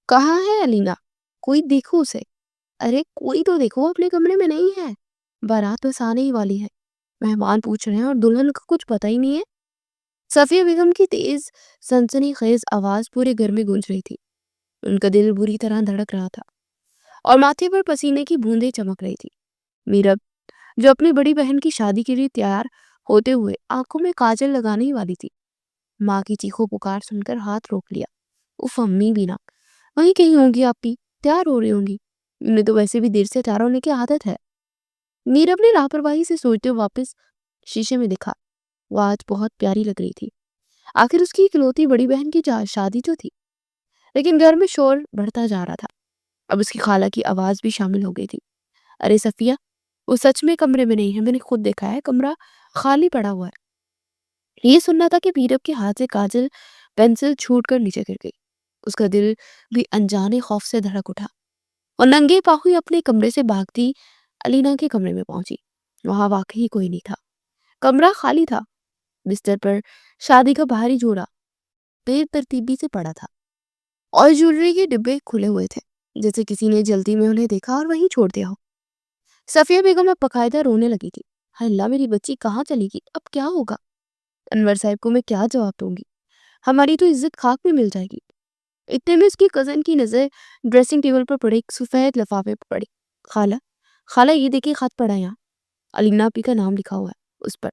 کہاں ہے الینا؟ کوئی دیکھو اسے۔ ارے کوئی تو دیکھو، اپنے کمرے میں نہیں ہے۔ بارات بس آنے ہی والی ہے، مہمان پوچھ رہے ہیں اور دلہن کا کچھ پتہ ہی نہیں ہے۔ صفیہ بیگم کی تیز سنسنی خیز آواز پورے گھر میں گونج رہی تھی۔ ان کا دل بری طرح دھڑک رہا تھا اور ماتھے پر پسینے کی بوندیں چمک رہی تھی۔ میرب جو اپنی بڑی بہن کی شادی کے لیے تیار ہوتے ہوئے آنکھوں میں کاجل لگانے ہی والی تھی، ماں کی چیخو پکار سن کر ہاتھ روک لیا۔ اف امی بھی نہ وہیں کہیں ہوں گی، آپ بھی تیار ہو رہی ہوں گی، انہیں تو ویسے بھی دیر سے تیار ہونے کی عادت ہے۔ میرب نے لاپرواہی سے سوچتے ہوئے واپس شیشے میں دیکھا۔ وہ آج بہت پیاری لگ رہی تھی، آخر اس کی اکلوتی بڑی بہن کی شادی جو تھی۔ لیکن گھر میں شور بڑھتا جا رہا تھا، اب اس کی خالہ کی آواز بھی شامل ہو گئی تھی۔ ارے صفیہ، وہ سچ میں کمرے میں نہیں ہے، میں نے خود دیکھا ہے، کمرہ خالی پڑا ہوا ہے۔ یہ سننا تھا کہ میرب کے ہاتھ سے کاجل پینسل چھوٹ کر نیچے گر گئی۔ اس کا دل بھی انجانے خوف سے دھڑک اٹھا اور ننگے پاؤں اپنے کمرے سے بھاگتی الینا کے کمرے میں پہنچی۔ وہاں واقعی کوئی نہیں تھا، کمرہ خالی تھا۔ بستر پر شادی کا بھاری جوڑا بے ترتیبی سے پڑا تھا اور جویلری کے ڈبے کھلے ہوئے تھے، جیسے کسی نے جلدی میں انہیں دیکھا اور وہیں چھوڑ دیا ہو۔ صفیہ بیگم اب باقاعدہ رونے لگی تھی۔ ہائے اللہ، میری بچی کہاں چلی گئی؟ اب کیا ہوگا؟ انور صاحب کو میں کیا جواب دوں گی؟ ہماری تو عزت خاک میں مل جائے گی۔ اتنے میں اس کی کزن کی نظر ڈریسنگ ٹیبل پر پڑے ایک سفید لفافے پر پڑی۔ خالہ، خالہ یہ دیکھیں، خط پڑا یہاں، الینا آپی کا نام لکھا ہوا ہے اس پر۔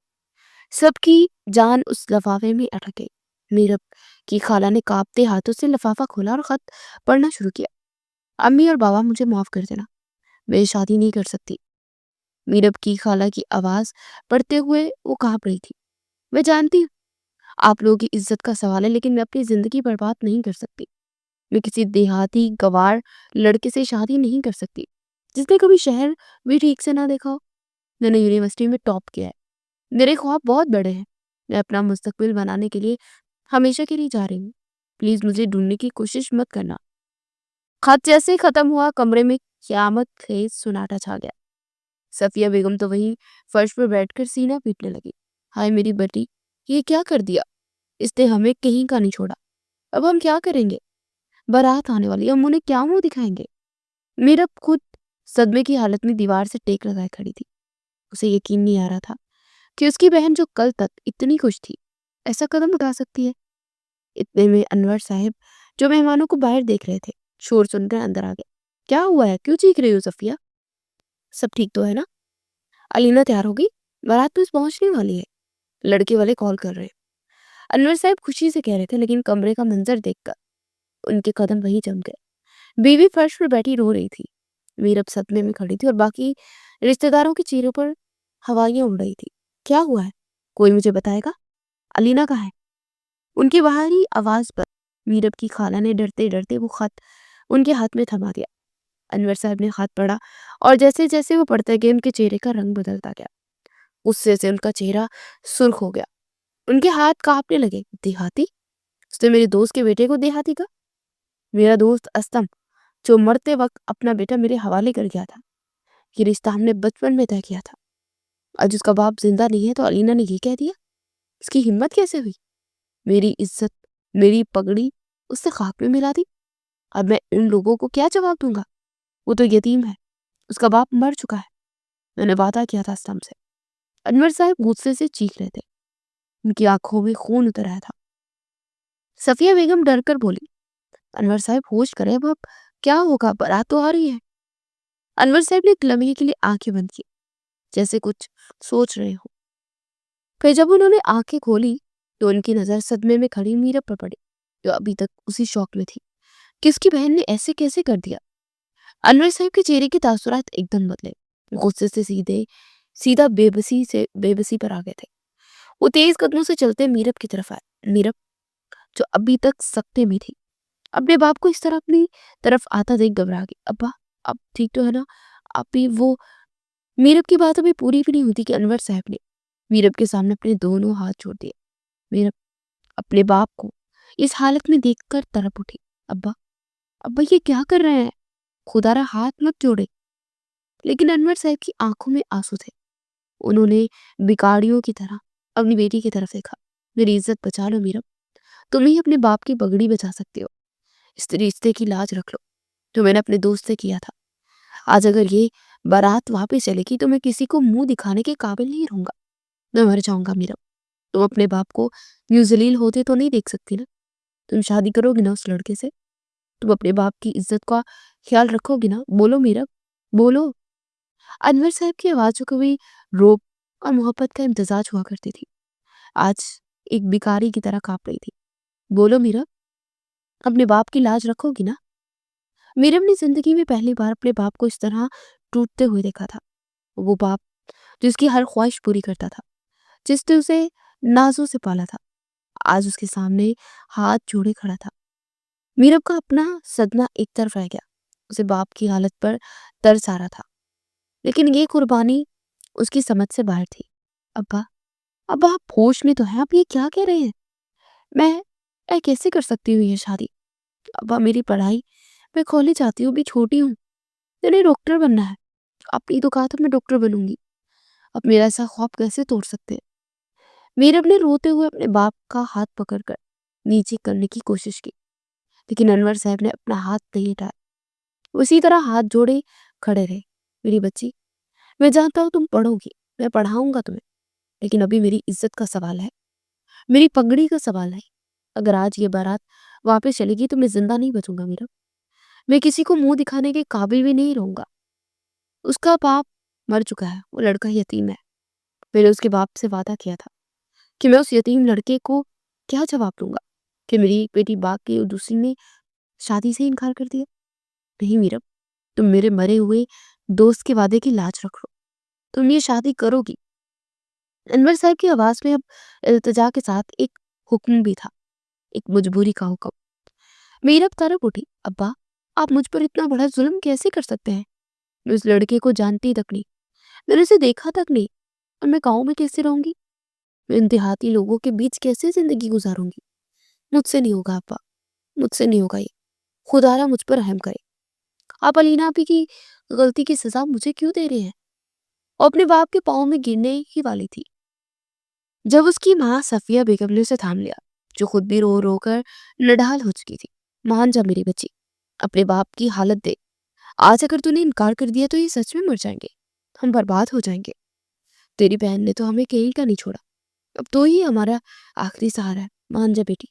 سب کی جان اس لفافے میں اٹک گئی۔ میرب کی خالہ نے کانپتے ہاتھوں سے لفافہ کھولا اور خط پڑھنا شروع کیا۔ امی اور بابا، مجھے معاف کر دینا، میں شادی نہیں کر سکتی۔ میرب کی خالہ کی آواز پڑھتے ہوئے وہ کانپ رہی تھی۔ میں جانتی ہوں آپ لوگوں کی عزت کا سوال ہے، لیکن میں اپنی زندگی برباد نہیں کر سکتی۔ میں کسی دیہاتی گوار لڑکے سے شادی نہیں کر سکتی جس نے کبھی شہر بھی ٹھیک سے نہ دیکھا ہو۔ میں نے یونیورسٹی میں ٹاپ کیا ہے، میرے خواب بہت بڑے ہیں، میں اپنا مستقبل بنانے کے لیے ہمیشہ کے لیے جا رہی ہوں، پلیز مجھے ڈھونڈنے کی کوشش مت کرنا۔ خط جیسے ختم ہوا، کمرے میں قیامت خیز سناٹا چھا گیا۔ صفیہ بیگم تو وہیں فرش پر بیٹھ کر سینہ پیٹنے لگی۔ ہائے میری بیٹی، یہ کیا کر دیا؟ اس نے ہمیں کہیں کا نہیں چھوڑا، اب ہم کیا کریں گے؟ بارات آنے والی، ہم انہیں کیا منہ دکھائیں گے؟ میرب خود صدمے کی حالت میں دیوار سے ٹیک لگائے کھڑی تھی۔ اسے یقین نہیں آ رہا تھا کہ اس کی بہن جو کل تک اتنی خوش تھی ایسا قدم اٹھا سکتی ہے۔ اتنے میں انور صاحب جو مہمانوں کو باہر دیکھ رہے تھے شور سن کر اندر آ گئے۔ کیا ہوا ہے؟ کیوں چیخ رہی ہو صفیہ؟ سب ٹھیک تو ہے نا؟ الینا تیار ہو گئی؟ بارات تو پہنچنے والی ہے، لڑکے والے کال کر رہے ہیں۔ انور صاحب خوشی سے کہہ رہے تھے، لیکن کمرے کا منظر دیکھ کر ان کے قدم وہی جم گئے۔ بیوی فرش پر بیٹھی رو رہی تھی، میرب صدمے میں کھڑی تھی اور باقی رشتہ داروں کے چہروں پر ہوائیاں اڑ رہی تھی۔ کیا ہوا ہے؟ کوئی مجھے بتائے گا؟ الینا کہاں ہے؟ ان کی باہری آواز پر میرب کی خالہ نے ڈرتے ڈرتے وہ خط ان کے ہاتھ میں تھما دیا۔ انور صاحب نے خط پڑھا اور جیسے جیسے وہ پڑھتے گئے ان کے چہرے کا رنگ بدلتا گیا۔ غصے سے ان کا چہرہ سرخ ہو گیا، ان کے ہاتھ کانپنے لگے۔ دیہاتی؟ اس نے میرے دوست کے بیٹے کو دیہاتی کا؟ میرا دوست استم جو مرتے وقت اپنا بیٹا میرے حوالے کر گیا تھا، یہ رشتہ ہم نے بچپن میں طے کیا تھا۔ آج اس کا باپ زندہ نہیں ہے تو الینا نے یہ کہہ دیا؟ اس کی ہمت کیسے ہوئی؟ میری عزت، میری پگڑی اس سے خاک میں ملا دی۔ اب میں ان لوگوں کو کیا جواب دوں گا؟ وہ تو یتیم ہے، اس کا باپ مر چکا ہے، میں نے وعدہ کیا تھا استم سے۔ انور صاحب غصے سے چیخ رہے تھے، ان کی آنکھوں میں خون اتر آیا تھا۔ صفیہ بیگم ڈر کر بولی، انور صاحب ہوش کریں، اب کیا ہوگا؟ بارات تو آ رہی ہے۔ انور صاحب نے ایک لمحے کے لیے آنکھیں بند کی، جیسے کچھ سوچ رہے ہو۔ پھر جب انہوں نے آنکھیں کھولی تو ان کی نظر صدمے میں کھڑی میرب پر پڑی، جو ابھی تک اسی شوق میں تھی کہ اس کی بہن نے ایسے کیسے کر دیا۔ انور صاحب کے چہرے کے تاثرات ایک دم بدلے، غصے سے سیدھا بے بسی پر آ گئے تھے۔ وہ تیز قدموں سے چلتے میرب کی طرف آئے۔ میرب جو ابھی تک سکتے میں تھی، اپنے باپ کو اس طرح اپنی طرف آتا دیکھ گھبرا گئی۔ ابا، اب ٹھیک تو ہے نا؟ ابھی وہ میرب کی بات ابھی پوری بھی نہیں ہوتی کہ انور صاحب نے میرب کے سامنے اپنے دونوں ہاتھ چھوڑ دیے۔ میرب اپنے باپ کو اس حالت میں دیکھ کر تڑپ اٹھی۔ ابا، ابا یہ کیا کر رہے ہیں؟ خدا را ہاتھ مت جوڑے۔ لیکن انور صاحب کی آنکھوں میں آنسو تھے، انہوں نے بیکاریوں کی طرح اپنی بیٹی کی طرف دیکھا۔ میری عزت بچا لو میرب، تم ہی اپنے باپ کی پگڑی بچا سکتے ہو۔ اس رشتے کی لاج رکھ لو جو میں نے اپنے دوست سے کیا تھا. آج اگر یہ بارات واپس چلے گی تو میں کسی کو منہ دکھانے کے قابل نہیں رہوں گا. میں مر جاؤں گا میرا. تم اپنے باپ کو یوں ذلیل ہوتے تو نہیں دیکھ سکتی نا. تم شادی کرو گی نا اس لڑکے سے. تم اپنے باپ کی عزت کا خیال رکھو گی نا. بولو میرا, بولو. انور صاحب کی آواز جو کبھی روب اور محبت کا امتزاج ہوا کرتی تھی آج ایک بیکاری کی طرح کانپ رہی تھی. بولو میرا, اپنے باپ کی لاج رکھو گی نا. میرم نے زندگی میں پہلی بار اپنے باپ کو اس طرح ٹوٹتے ہوئے دیکھا تھا. وہ باپ جس کی ہر خواہش پوری کرتا تھا, جس نے اسے نازوں سے پالا تھا, آج اس کے سامنے ہاتھ جوڑے کھڑا تھا. میرم کا اپنا صدمہ ایک طرف رہ گیا. اسے باپ کی حالت پر ترس آ رہا تھا, لیکن یہ قربانی اس کی سمجھ سے باہر تھی. ابا, ابا آپ ہوش میں تو ہیں؟ آپ یہ کیا کہہ رہے ہیں؟ میں کیسے کر سکتی ہوں یہ شادی؟ ابا میری پڑھائی میں کھولنے چاہتی ہوں, بھی چھوٹی ہوں. میں نے ڈاکٹر بننا ہے. آپ نے تو کہا تھا میں ڈاکٹر بنوں گی. اب میرا ایسا خواب کیسے توڑ سکتے ہیں؟ میرب نے روتے ہوئے اپنے باپ کا ہاتھ پکڑ کر نیچے کرنے کی کوشش کی, لیکن انور صاحب نے اپنا ہاتھ نہیں اٹھایا. اسی طرح ہاتھ جوڑے کھڑے رہے. میری بچی, میں جانتا ہوں تم پڑھو گی, میں پڑھاؤں گا تمہیں, لیکن ابھی میری عزت کا سوال ہے, میری پگڑی کا سوال ہے. اگر آج یہ بارات واپس چلے گی تو میں زندہ نہیں بچوں گا میرا. میں کسی کو منہ دکھانے کے قابل بھی نہیں رہوں گا. اس کا باپ مر چکا ہے, وہ لڑکا یتیم ہے. میں نے اس کے باپ سے وعدہ کیا تھا کہ میں اس یتیم لڑکے کو کیا جواب دوں گا کہ میری بیٹی باقی اور دوسری نے شادی سے انکار کر دیا. نہیں میرب, تم میرے مرے ہوئے دوست کے وعدے کی لاج رکھو. تم یہ شادی کرو گی. انور صاحب کی آواز میں اب التجا کے ساتھ ایک حکم بھی تھا, ایک مجبوری کا حکم. میرب تڑپ اٹھی. ابا آپ مجھ پر اتنا بڑا ظلم کیسے کر سکتے ہیں؟ میں اس لڑکے کو جانتی تک نہیں, میں نے اسے دیکھا تک نہیں, اور میں گاؤں میں کیسے رہوں گی؟ میں ان دیہاتی لوگوں کے بیچ کیسے زندگی گزاروں گی؟ مجھ سے نہیں ہوگا ابا, مجھ سے نہیں ہوگا یہ. خدا را مجھ پر رحم کرے. آپ علینا آپی کی غلطی کی سزا مجھے کیوں دے رہے ہیں؟ اور اپنے باپ کے پاؤں میں گرنے ہی والی تھی جب اس کی ماں صفیہ بیگم نے اسے تھام لیا, جو خود بھی رو رو کر نڈال ہو چکی تھی. مان جا میری بچی, اپنے باپ کی حالت دے. آج اگر تو نے انکار کر دیا تو یہ سچ میں مر جائیں گے, ہم برباد ہو جائیں گے. تیری بہن نے تو ہمیں کہیں کا نہیں چھوڑا, اب تو ہی ہمارا آخری سہارا ہے. مان جا بیٹی.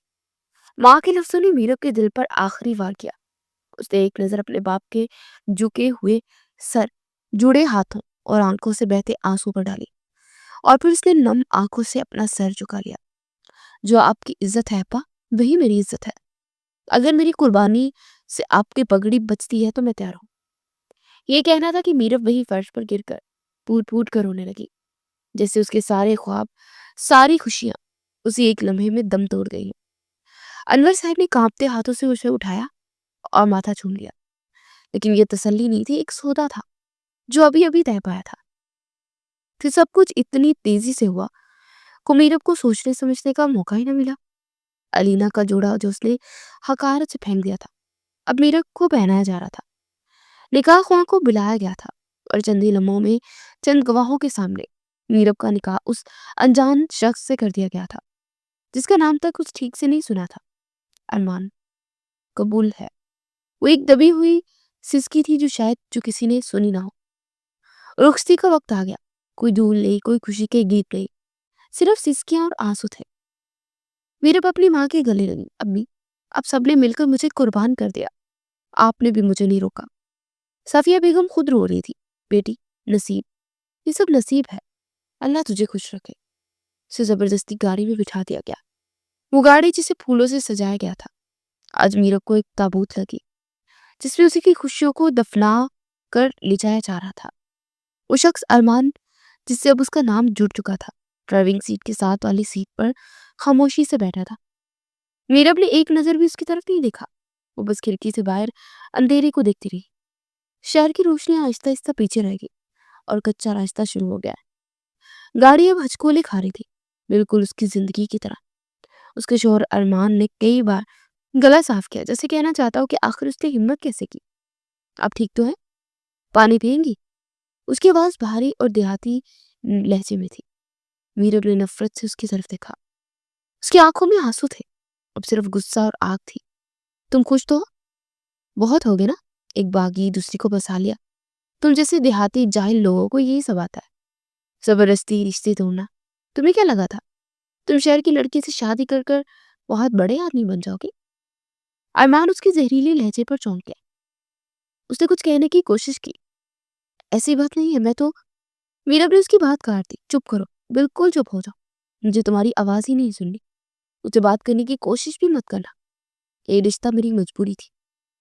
ماں کے لفظوں نے میرب کے دل پر آخری وار کیا. اس نے ایک نظر اپنے باپ کے جھکے ہوئے سر, جڑے ہاتھوں اور آنکھوں سے بہتے آنسو پر ڈالی, اور پھر اس نے نم آنکھوں سے اپنا سر جھکا لیا. جو آپ کی عزت ہے ابا, وہی میری عزت ہے. اگر میری قربانی سے آپ کی پگڑی بچتی ہے تو میں تیار ہوں. یہ کہنا تھا کہ میرب وہی فرش پر گر کر پوٹ پوٹ کر رونے لگی, جیسے اس کے سارے خواب, ساری خوشیاں اسی ایک لمحے میں دم توڑ گئی. انور صاحب نے کانپتے ہاتھوں سے اسے اٹھایا اور ماتھا چوم لیا, لیکن یہ تسلی نہیں تھی, ایک سودا تھا جو ابھی ابھی طے پایا تھا. پھر سب کچھ اتنی تیزی سے ہوا کہ میرب کو سوچنے سمجھنے کا موقع ہی نہ ملا. علینا کا جوڑا جو اس نے حقارت سے پھینک دیا تھا, اب میرب کو پہنایا جا رہا تھا. نکاح خواہ کو بلایا گیا تھا, اور چند ہی لمحوں میں چند گواہوں کے سامنے میرب کا نکاح اس انجان شخص سے کر دیا گیا تھا جس کا نام تک اس ٹھیک سے نہیں سنا تھا. ارمان قبول ہے. وہ ایک دبی ہوئی سسکی تھی جو کسی نے سنی نہ ہو. رخصتی کا وقت آ گیا. کوئی دھول نہیں, کوئی خوشی کے گیت نہیں, صرف سسکیاں اور آنسو تھے. میرب اپنی ماں کے گلے لگی. امی, اب سب نے مل کر مجھے قربان کر دیا, آپ نے بھی مجھے نہیں روکا. صفیہ بیگم خود رو رہی تھی. بیٹی, نصیب, یہ سب نصیب ہے, اللہ تجھے خوش رکھے. اسے زبردستی گاڑی میں بٹھا دیا گیا. وہ گاڑی جسے پھولوں سے سجایا گیا تھا آج میرب کو ایک تابوت لگی, جس میں اسی کی خوشیوں کو دفنا کر لے جایا جا رہا تھا. وہ شخص ارمان, جس سے اب اس کا نام جڑ چکا تھا, ڈرائیونگ سیٹ کے ساتھ والی سیٹ پر خاموشی سے بیٹھا تھا. میرب نے ایک نظر بھی اس کی طرف نہیں دیکھا. وہ بس کھڑکی سے باہر اندھیرے کو دیکھتی رہی. شہر کی روشنیاں آہستہ آہستہ پیچھے رہ گئی اور کچا راستہ شروع ہو گیا. گاڑی اب ہچکولے کھا رہی تھی, بالکل اس کی زندگی کی طرح. اس کے شوہر ارمان نے کئی بار گلا صاف کیا, جیسے کہنا چاہتا ہو کہ آخر اس نے ہمت کیسے کی. آپ ٹھیک تو ہیں؟ پانی پئیں گی؟ اس کی آواز بھاری اور دیہاتی لہجے میں تھی. میرب نے نفرت سے اس کی طرف دیکھا. اس کی آنکھوں میں آنسو تھے, اب صرف غصہ اور آگ تھی. تم خوش تو ہو؟ بہت ہو گیا نا، ایک باغی دوسری کو بسا لیا. تم جیسے دیہاتی جاہل لوگوں کو یہی سب آتا ہے، زبردستی رشتے توڑنا. تمہیں کیا لگا تھا تم شہر کی لڑکی سے شادی کر کر بہت بڑے آدمی بن جاؤ گے؟ ارمان اس کے زہریلے لہجے پر چونک گیا. اس نے کچھ کہنے کی کوشش کی. ایسی بات نہیں ہے، میں تو. میرا بھی اس کی بات کاٹ دی. چپ کرو، بالکل چپ ہو جاؤ، مجھے تمہاری آواز ہی نہیں سننی. مجھے بات کرنے کی کوشش بھی مت کرنا. یہ رشتہ میری مجبوری تھی،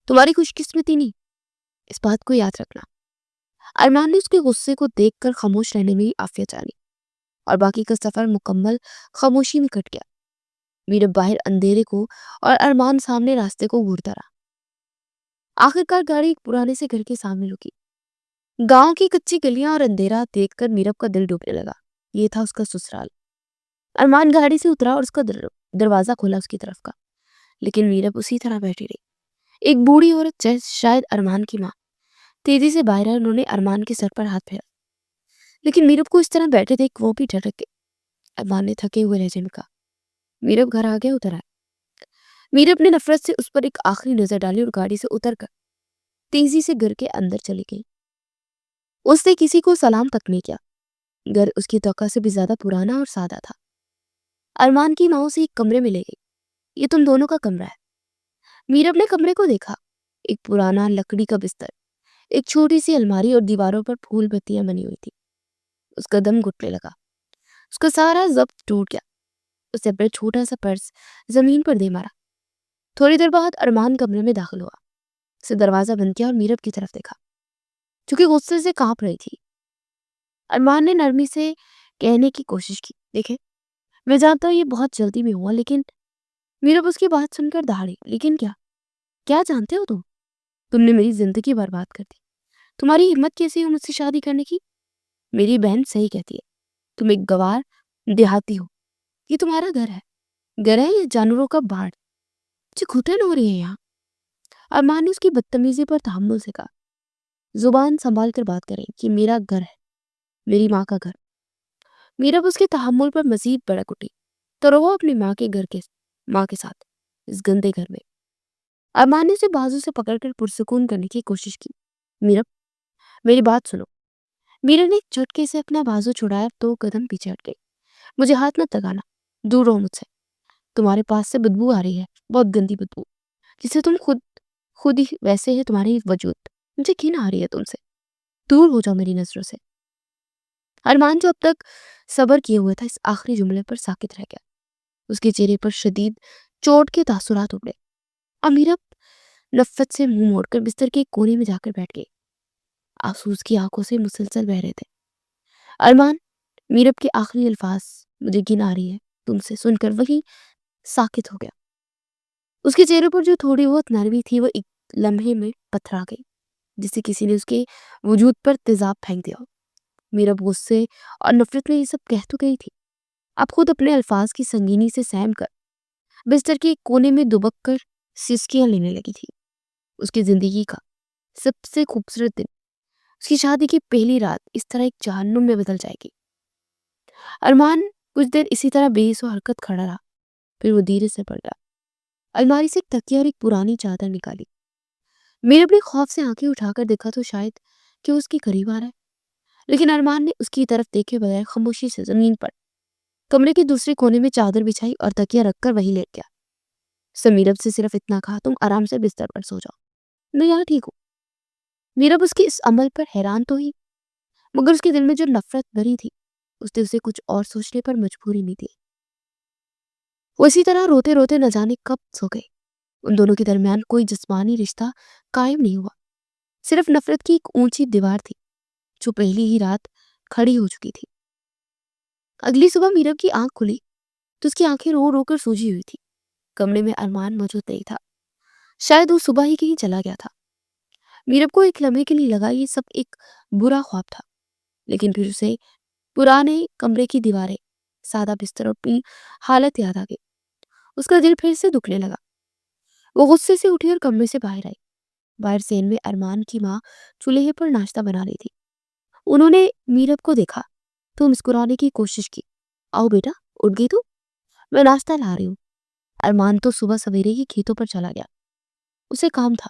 تمہاری خوش قسمتی نہیں، اس بات کو یاد رکھنا. ارمان نے اس کے غصے کو دیکھ کر خاموش رہنے میں ہی عافیت جانی اور باقی کا سفر مکمل خاموشی میں کٹ گیا. میرا باہر اندھیرے کو اور ارمان سامنے راستے کو گھورتا رہا. آخر کار گاڑی ایک پرانے سے گھر کے سامنے رکی. گاؤں کی کچی گلیاں اور اندھیرا دیکھ کر میرب کا دل ڈوبنے لگا. یہ تھا اس کا سسرال. ارمان گاڑی سے اترا اور اس کا دروازہ کھولا اس کی طرف کا، لیکن میرب اسی طرح بیٹھی رہی. ایک بوڑھی عورت، شاید ارمان کی ماں، تیزی سے باہر آئی. انہوں نے ارمان کے سر پر ہاتھ پھیرا، لیکن میرب کو اس طرح بیٹھے دیکھ وہ بھی ڈھڑک گئی. ارمان نے تھکے ہوئے لہجے میں کہا، میرب گھر آ گیا، اتر آئے. میرب نے نفرت سے اس پر ایک آخری نظر ڈالی اور گاڑی سے اتر کر تیزی سے گھر کے اندر چلی گئی. اس نے کسی کو سلام تک نہیں کیا. گھر اس کی توقع سے بھی زیادہ پرانا اور سادہ تھا. ارمان کی ماں اسے ایک کمرے میں لے گئی. یہ تم دونوں کا کمرہ ہے. میرب نے کمرے کو دیکھا. ایک پرانا لکڑی کا بستر، ایک چھوٹی سی الماری اور دیواروں پر پھول بتیاں بنی ہوئی تھی. اس کا دم گھٹنے لگا. اس کا سارا ضبط ٹوٹ گیا. اس نے اپنا چھوٹا سا پرس زمین پر دے مارا. تھوڑی دیر بعد ارمان کمرے میں داخل ہوا. اسے دروازہ بند کیا اور میرب کی طرف دیکھا، چونکہ غصے سے کانپ رہی تھی. ارمان نے نرمی سے کہنے کی کوشش کی، دیکھیں میں جانتا ہوں یہ بہت جلدی میں ہوا، لیکن میرب اس کی بات سن کر دہاڑی. لیکن کیا کیا جانتے ہو تم نے میری زندگی برباد کر دی. تمہاری ہمت کیسی ہو مجھ سے شادی کرنے کی؟ میری بہن صحیح کہتی ہے، تم ایک گوار دیہاتی ہو. یہ تمہارا گھر ہے یا جانوروں کا باڑ؟ مجھے گھٹن ہو رہی ہے یہاں. ارمان نے اس کی بدتمیزی پر تحمل سے کہا، زبان سنبھال کر بات کریں، کہ میرا گھر ہے، میری ماں کا گھر. میرب اس کے تحمل پر مزید بڑک اٹھی. تو رہو اپنی ماں کے ساتھ اس گندے گھر میں. ارمان نے اسے بازو سے پکڑ کر پرسکون کرنے کی کوشش کی. میرب میری بات سنو. میرب نے ایک جھٹکے سے اپنا بازو چھڑایا تو قدم پیچھے ہٹ گئی. مجھے ہاتھ مت لگانا، دور رہو مجھ سے. تمہارے پاس سے بدبو آ رہی ہے، بہت گندی بدبو، جسے تم خود ہی ویسے ہے تمہاری وجود. مجھے گھن آ رہی ہے تم سے، دور ہو جاؤ میری نظروں سے. ارمان جو اب تک صبر کیے ہوئے تھا اس آخری جملے پر ساکت رہ گیا. اس کے چہرے پر شدید چوٹ کے تاثرات ابھرے. میرب نفرت سے منہ موڑ کر بستر کے ایک کونے میں جا کر بیٹھ گئی. آنسو اس کی آنکھوں سے مسلسل بہ رہے تھے. ارمان، میرب کے آخری الفاظ مجھے گھن آ رہی ہے تم سے سن کر وہی ساکت ہو گیا. اس کے چہرے پر جو تھوڑی بہت نرمی تھی وہ ایک لمحے میں پتھرا گئی، جسے کسی نے اس کے وجود پر تیزاب پھینک دیا. میرب غصے اور نفرت میں یہ سب کہہ تو گئی تھی، اب خود اپنے الفاظ کی سنگینی سے سہم کر بستر کے ایک کونے میں دبک کر سسکیاں لینے لگی تھی. اس کی زندگی کا سب سے خوبصورت دن، اس کی شادی کی پہلی رات، اس طرح ایک جہنم میں بدل جائے گی. ارمان کچھ دیر اسی طرح بے حس و حرکت کھڑا رہا. پھر وہ دھیرے سے پلٹا، الماری سے ایک تکیہ اور ایک پرانی چادر نکالی. میرب نے خوف سے آنکھیں اٹھا کر دیکھا تو شاید کہ اس کے قریب آ رہا ہے، لیکن ارمان نے اس کی طرف دیکھے بغیر خاموشی سے زمین پر کمرے کے دوسرے کونے میں چادر بچھائی اور تکیہ رکھ کر وہی لیٹ گیا. میرب سے صرف اتنا کہا، تم آرام سے بستر پر سو جاؤ، میں یہاں ٹھیک ہوں. میرب اس کے اس عمل پر حیران تو ہی، مگر اس کے دل میں جو نفرت بھری تھی اس نے اسے کچھ اور سوچنے پر مجبوری نہیں دی. وہ اسی طرح روتے روتے نہ جانے کب سو گئے. ان دونوں کے درمیان کوئی جسمانی رشتہ قائم نہیں ہوا، صرف نفرت کی ایک اونچی دیوار تھی جو پہلی ہی رات کھڑی ہو چکی تھی. اگلی صبح میرب کی آنکھ کھلی تو اس کی آنکھیں رو رو کر سوجی ہوئی تھی. کمرے میں ارمان موجود نہیں تھا، شاید وہ صبح ہی کہیں چلا گیا تھا. میرب کو ایک لمحے کے لیے لگا یہ سب ایک برا خواب تھا، لیکن پھر اسے پرانے کمرے کی دیواریں، سادہ بستر اور اپنی حالت یاد آ گئی. اس کا دل پھر سے دکھنے لگا. وہ غصے سے اٹھی اور کمرے سے باہر آئی. باہر سین میں ارمان کی ماں چولہے پر ناشتہ بنا رہی تھی. انہوں نے میرب کو دیکھا تو مسکرانے کی کوشش کی. آؤ بیٹا، اٹھ گئی تو، میں ناشتہ لا رہی ہوں. ارمان تو صبح سویرے ہی کھیتوں پر چلا گیا، اسے کام تھا.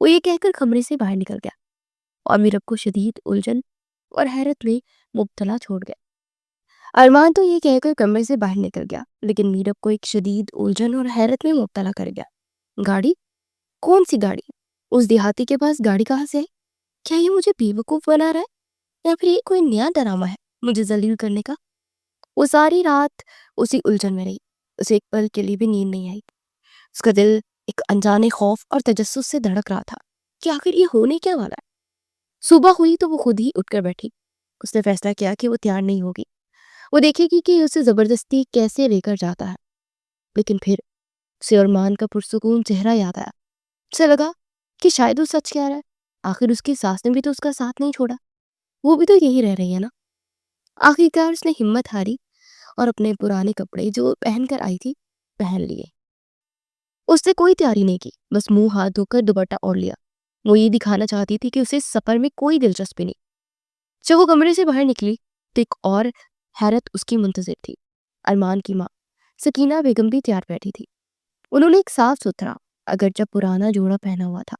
وہ یہ کہہ کر کمرے سے باہر نکل گیا اور میرب کو شدید الجھن اور حیرت میں مبتلا چھوڑ گیا۔ ارمان تو یہ کہہ کر کمرے سے باہر نکل گیا، لیکن میرب کو ایک شدید الجھن اور حیرت میں مبتلا کر گیا۔ گاڑی؟ کون سی گاڑی؟ اس دیہاتی کے پاس گاڑی کہاں سے ہے؟ کیا یہ مجھے بیوقوف بنا رہا ہے یا پھر یہ کوئی نیا ڈرامہ ہے مجھے ذلیل کرنے کا؟ وہ ساری رات اسی الجھن میں رہی، اسے ایک پل کے لیے بھی نیند نہیں آئی۔ اس کا دل ایک انجانے خوف اور تجسس سے دھڑک رہا تھا کہ آخر یہ ہونے کیا والا ہے۔ صبح ہوئی تو وہ خود ہی اٹھ کر بیٹھی۔ اس نے فیصلہ کیا کہ وہ تیار نہیں ہوگی، وہ دیکھے گی کہ اسے زبردستی کیسے لے کر جاتا ہے۔ لیکن پھر اسے ارمان کا پرسکون چہرہ یاد آیا۔ اسے لگا کہ شاید وہ سچ کہہ رہا ہے، آخر اس کی ساس نے بھی تو اس کا ساتھ نہیں چھوڑا، وہ بھی تو یہی رہ رہی ہے نا۔ آخرکار اس نے ہمت ہاری اور اپنے پرانے کپڑے جو پہن کر آئی تھی پہن لیے۔ اس نے کوئی تیاری نہیں کی، بس منہ ہاتھ دھو کر دوپٹہ اوڑھ لیا۔ وہ یہ دکھانا چاہتی تھی کہ اسے سفر میں کوئی دلچسپی نہیں۔ جب وہ کمرے سے باہر نکلی تو ایک اور حیرت اس کی منتظر تھی۔ ارمان کی ماں سکینہ بیگم بھی تیار بیٹھی تھی۔ انہوں نے ایک صاف ستھرا اگرچہ پرانا جوڑا پہنا ہوا تھا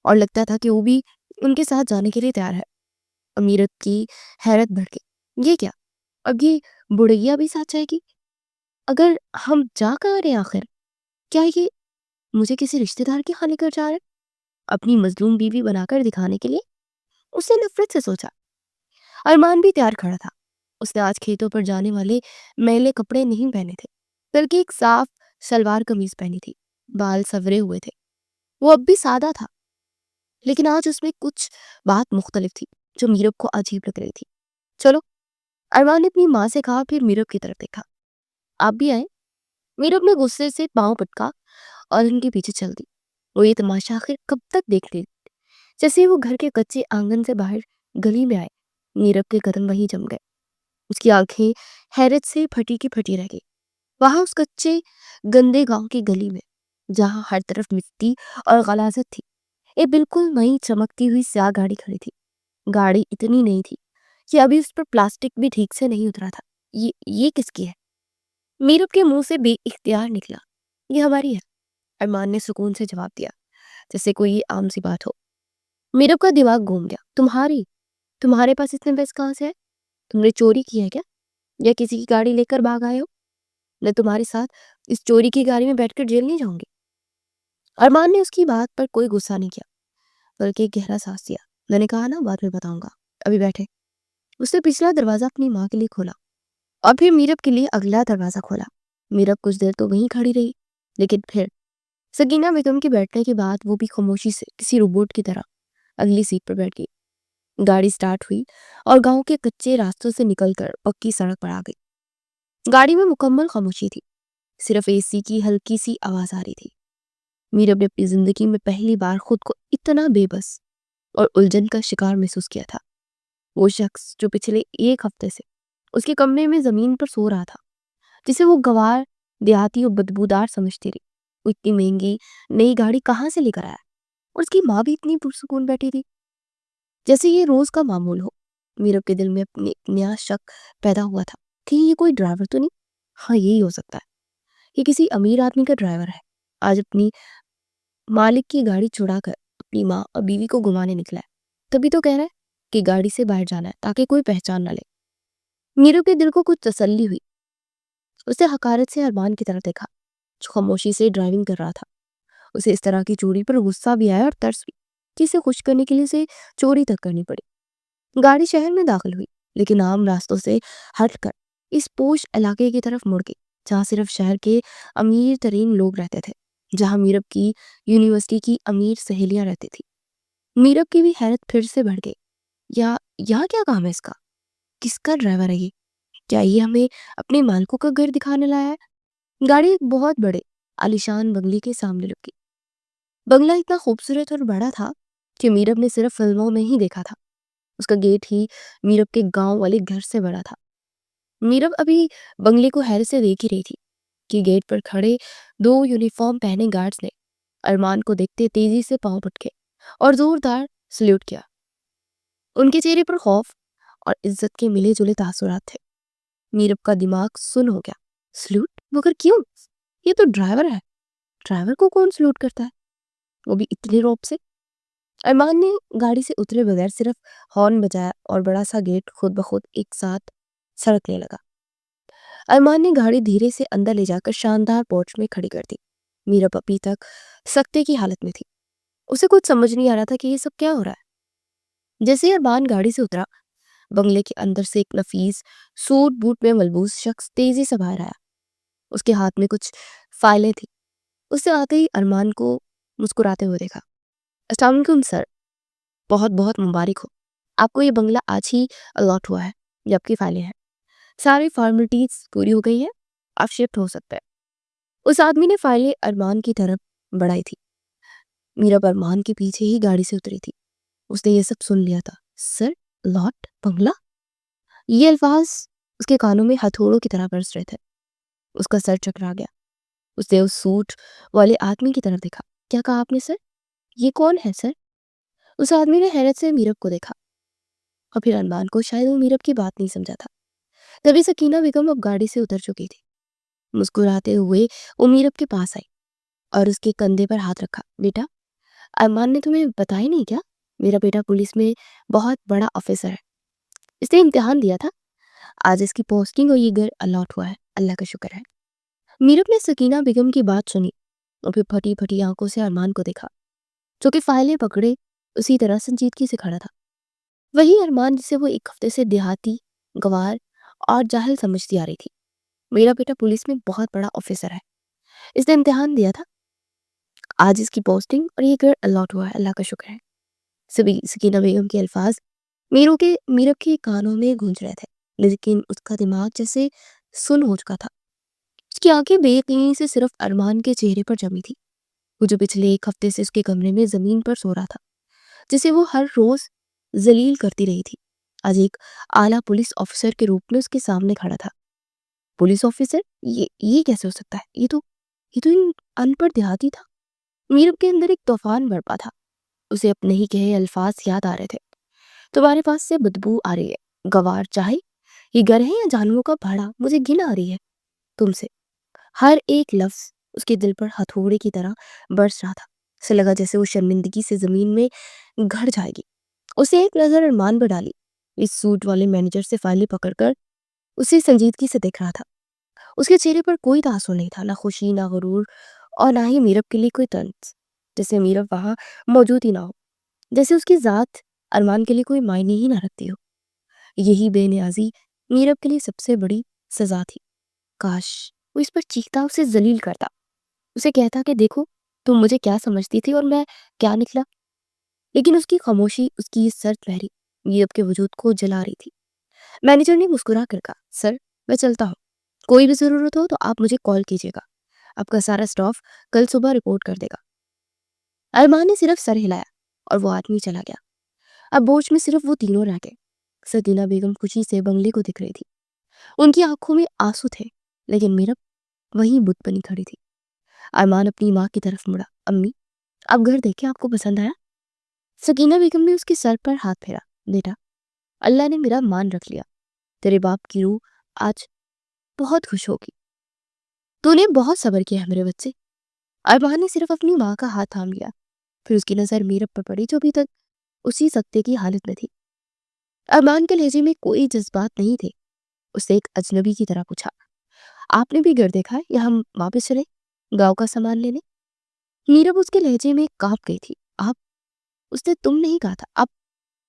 اور لگتا تھا کہ وہ بھی ان کے ساتھ جانے کے لیے تیار ہے۔ امیرت کی حیرت بڑھ گئی، یہ کیا؟ اب یہ بڑھیا بھی ساتھ جائے گی؟ اگر ہم جا کہاں رہے آخر؟ کیا یہ مجھے کسی رشتہ دار کے ہاں لے کر جا رہے؟ اپنی مظلوم بیوی بنا کر دکھانے کے لیے؟ اس نے نفرت سے سوچا۔ ارمان بھی تیار کھڑا تھا۔ اس نے آج کھیتوں پر جانے والے میلے کپڑے نہیں پہنے تھے، بلکہ ایک صاف شلوار قمیض پہنی تھی۔ بال سنورے ہوئے تھے، وہ اب بھی سادہ تھا، لیکن آج اس میں کچھ بات مختلف تھی جو میرب کو عجیب لگ رہی تھی۔ چلو، ارمان نے اپنی ماں سے کہا، پھر میرب کی طرف دیکھا۔ آپ بھی آئیں؟ میرب نے غصے سے پاؤں پٹکا اور ان کے پیچھے چل دی۔ وہ یہ تماشا آخر کب تک دیکھ لی؟ جیسے وہ گھر کے کچے آنگن سے باہر گلی میں آئے، میرب کے قدم وہیں جم گئے۔ اس کی آنکھیں حیرت سے پھٹی کی پھٹی رہ گئی۔ وہاں اس کچے گندے گاؤں کی گلی میں، جہاں ہر طرف مٹی اور غلاظت تھی، ایک بالکل نئی چمکتی ہوئی سیاہ گاڑی کھڑی تھی۔ گاڑی اتنی نئی تھی کہ ابھی اس پر پلاسٹک بھی ٹھیک سے نہیں اترا تھا۔ یہ کس کی ہے؟ میرب کے منہ سے بے اختیار نکلا، یہ ہماری ہے۔ ارمان نے سکون سے جواب دیا، جیسے کوئی عام سی بات ہو۔ میرب کا دماغ گھوم گیا۔ تمہارے پاس اتنے پیسے کہاں سے ہے؟ تم نے چوری کی ہے کیا، یا کسی کی گاڑی لے کر بھاگ آئے ہو؟ میں تمہارے ساتھ اس چوری کی گاڑی میں بیٹھ کر جیل نہیں جاؤں گی۔ ارمان نے اس کی بات پر کوئی غصہ نہیں کیا، بلکہ ایک گہرا سانس لیا۔ میں نے کہا نا بعد میں بتاؤں گا، ابھی بیٹھے۔ اس نے پچھلا دروازہ اپنی ماں کے لیے کھولا اور پھر میرب کے لیے اگلا دروازہ کھولا۔ میرب کچھ دیر تو وہیں کھڑی رہی، لیکن پھر سکینہ بیگم کے بیٹھنے کے بعد وہ بھی خاموشی سے کسی روبوٹ کی طرح اگلی سیٹ پر بیٹھ گئی۔ گاڑی سٹارٹ ہوئی اور گاؤں کے کچے راستوں سے نکل کر پکی سڑک پر آ گئی۔ گاڑی میں مکمل خاموشی تھی، صرف اے سی کی ہلکی سی آواز آ رہی تھی۔ میرب نے اپنی زندگی میں پہلی بار خود کو اتنا بے بس اور الجھن کا شکار محسوس کیا تھا۔ وہ شخص جو پچھلے ایک ہفتے سے اس کے کمرے میں زمین پر سو رہا تھا، جسے وہ گوار دیہاتی اور بدبودار سمجھتی رہی، وہ اتنی مہنگی نئی گاڑی کہاں سے لے کر آیا؟ اور اس کی ماں بھی اتنی پرسکون بیٹھی تھی، جیسے یہ روز کا معمول ہو۔ میرب کے دل میں اپنے ایک نیا شک پیدا ہوا تھا کہ یہ کوئی ڈرائیور تو نہیں؟ ہاں، یہی ہو سکتا ہے، یہ کسی امیر آدمی کا ڈرائیور ہے، آج اپنی مالک کی گاڑی چھڑا کر اپنی ماں اور بیوی کو گھمانے نکلا ہے، تبھی تو کہہ رہا ہے کہ گاڑی سے باہر جانا ہے تاکہ کوئی پہچان نہ لے۔ میرب کے دل کو کچھ تسلی ہوئی۔ اس نے حقارت سے ارمان کی طرف دیکھا جو خاموشی سے ڈرائیونگ کر رہا تھا۔ اسے اس طرح کی چوری پر غصہ بھی آیا اور ترس بھی کہ اسے خوش کرنے کے لیے اسے چوری تک کرنی پڑی۔ گاڑی شہر میں داخل ہوئی، لیکن عام راستوں سے ہٹ کر اس پوش علاقے کی طرف مڑ گئی جہاں صرف شہر کے امیر ترین لوگ رہتے تھے، جہاں میرب کی یونیورسٹی کی امیر سہیلیاں رہتی تھی۔ میرب کی بھی حیرت پھر سے بڑھ گئی۔ یہاں کیا کام ہے اس کا؟ کس کا ڈرائیور ہے یہ؟ کیا یہ ہمیں اپنے مالکوں کا گھر دکھانے لایا ہے؟ گاڑی ایک بہت بڑے عالیشان بنگلے کے سامنے رکی۔ بنگلہ اتنا خوبصورت اور بڑا تھا کہ میرب نے صرف فلموں میں ہی دیکھا تھا۔ اس کا گیٹ ہی میرب کے گاؤں والے گھر سے بڑا تھا۔ میرب ابھی بنگلے کو حیرت سے دیکھ ہی رہی تھی کہ گیٹ پر کھڑے دو یونیفارم پہنے گارڈز نے ارمان کو دیکھتے تیزی سے پاؤں پٹکے اور زوردار سلیوٹ کیا۔ ان کے چہرے پر خوف اور عزت کے ملے جلے تاثرات تھے۔ میرب کا دماغ سن ہو گیا۔ سلیوٹ؟ مگر کیوں؟ یہ تو ڈرائیور ہے، ڈرائیور کو کون سلیوٹ کرتا ہے، وہ بھی اتنے روب سے؟ ارمان نے گاڑی سے اترے بغیر صرف ہارن بجایا اور بڑا سا گیٹ خود بخود ایک ساتھ سڑکنے لگا۔ ارمان نے گاڑی دھیرے سے اندر لے جا کر شاندار پورچ میں کھڑی کر دی۔ میرب ابھی تک سکتے کی حالت میں تھی۔ اسے کچھ سمجھ نہیں آ رہا تھا کہ یہ سب کیا ہو رہا ہے۔ جیسے ہی ارمان گاڑی سے اترا، بنگلے کے اندر سے ایک نفیس سوٹ بوٹ میں ملبوس شخص تیزی سے باہر آیا۔ اس کے ہاتھ میں کچھ فائلیں تھیں۔ اس سے آتے ہی ارمان کو مسکراتے ہوئے دیکھا۔ السلام علیکم سر، بہت بہت مبارک ہو، آپ کو یہ بنگلہ آج ہی الاٹ ہوا ہے۔ یہ آپ کی فائلیں ہیں، ساری فارمیلٹیز پوری ہو گئی ہیں، آپ شفٹ ہو سکتے ہیں۔ اس آدمی نے فائلیں ارمان کی طرف بڑھائی تھی۔ میرب ارمان کے پیچھے ہی گاڑی سے اتری تھی۔ اس نے یہ سب سن لیا تھا۔ سر، الاٹ بنگلہ، یہ الفاظ اس کے کانوں میں ہتھوڑوں کی طرح برس رہے تھے۔ اس کا سر چکرا گیا۔ اس نے اس سوٹ والے آدمی کی طرف دیکھا۔ کیا کہا آپ نے سر؟ یہ کون ہے سر؟ اس آدمی نے حیرت سے میرب کو دیکھا اور پھر ارمان کو شاید وہ میرب کی بات نہیں سمجھا تھا۔ تبھی سکینہ بیگم اب گاڑی سے اتر چکی تھی۔ مسکراتے ہوئے وہ میرب کے پاس آئی اور اس کے کندھے پر ہاتھ رکھا۔ بیٹا، ارمان نے تمہیں بتایا نہیں کیا؟ میرا بیٹا پولیس میں بہت بڑا آفیسر ہے، اس نے امتحان دیا تھا، آج اس کی پوسٹنگ اور یہ گھر الاٹ ہوا ہے، اللہ کا شکر ہے۔ میرب نے سکینہ بیگم کی بات سنی اور پھر پھٹی پھٹی آنکھوں سے ارمان کو دیکھا جو کہ فائلیں پکڑے اسی طرح سنجیدگی سے کھڑا تھا۔ وہی ارمان جسے وہ ایک ہفتے سے دیہاتی، گوار اور جاہل سمجھتی آ رہی تھی۔ میرا بیٹا پولیس میں بہت بڑا آفیسر ہے، اس نے امتحان دیا تھا، آج اس کی پوسٹنگ اور یہ گھر الاٹ ہوا ہے، اللہ کا شکر ہے۔ سکینہ بیگم کے الفاظ میرب کے کانوں میں گونج رہے تھے، لیکن اس کا دماغ جیسے سن ہو چکا تھا۔ اس کی آنکھیں بے یقینی سے صرف ارمان کے چہرے پر جمی تھی، وہ جو پچھلے ایک ہفتے سے اس کے کمرے میں زمین پر سو رہا تھا، جسے وہ ہر روز ذلیل کرتی رہی تھی، آج ایک اعلیٰ پولیس آفیسر کے روپ میں اس کے سامنے کھڑا تھا۔ Police officer? یہ کیسے ہو سکتا ہے؟ یہ تو ان پڑھ دیہاتی تھا۔ میرب کے اندر ایک طوفان برپا تھا۔ اسے اپنے ہی کہے الفاظ یاد آ رہے تھے۔ تمہارے پاس سے بدبو آ رہی ہے، گوار چاہے یہ گھر ہے یا جانوروں کا بھاڑا، مجھے گھن آ رہی ہے تم سے۔ ہر ایک لفظ اس کے دل پر ہتھوڑے کی طرح برس رہا تھا۔ اسے لگا جیسے وہ شرمندگی سے زمین میں گھڑ جائے گی۔ اسے ایک نظر ارمان پر ڈالی۔ اس سوٹ والے مینیجر سے فائلیں پکڑ کر اسے سنجیدگی سے دیکھ رہا تھا۔ اس کے چہرے پر کوئی تاثر نہیں تھا، نہ خوشی، نہ غرور، اور نہ ہی میرب کے لیے کوئی طنز، جیسے میرب وہاں موجود ہی نہ ہو، جیسے اس کی ذات ارمان کے لیے کوئی معنی ہی نہ رکھتی ہو۔ یہی بے نیازی میرب کے لیے سب سے بڑی سزا تھی۔ کاش وہ اس پر چیختا، اسے ذلیل کرتا، اسے کہتا کہ دیکھو تم مجھے کیا سمجھتی تھی اور میں کیا نکلا۔ لیکن اس کی خاموشی، اس کی سرد لہری میرب کے وجود کو جلا رہی تھی۔ مینیجر نے مسکرا کر کہا، سر میں چلتا ہوں، کوئی بھی ضرورت ہو تو آپ مجھے کال کیجیے گا، آپ کا سارا سٹاف کل صبح رپورٹ کر دے گا۔ ارمان نے صرف سر ہلایا اور وہ آدمی چلا گیا۔ اب بوجھ میں صرف وہ تینوں رہ گئے۔ سکینہ بیگم خوشی سے بنگلے کو دکھ رہی تھی، ان کی آنکھوں میں آنسو تھے، لیکن میرب وہیں بت بنی کھڑی تھی۔ ارمان اپنی ماں کی طرف مڑا۔ امی، آپ گھر دیکھیں، آپ کو پسند آیا؟ سکینہ بیگم نے اس کے سر پر ہاتھ پھیرا۔ بیٹا، اللہ نے میرا مان رکھ لیا، تیرے باپ کی روح آج بہت خوش ہوگی، تو نے بہت صبر کیا ہے میرے بچے۔ ارمان نے صرف اپنی ماں کا ہاتھ تھام لیا، پھر اس کی نظر میرب پر پڑی جو ابھی تک اسی سکتے کی حالت میں تھی۔ ارمان کے لہجے میں کوئی جذبات نہیں تھے۔ اس نے ایک اجنبی کی طرح پوچھا، آپ نے بھی گھر دیکھا ہے یا ہم واپس چلیں گاؤں کا سامان لینے؟ میرب اس کے لہجے میں کانپ گئی تھی۔ آپ، اس نے تم نہیں کہا تھا، آپ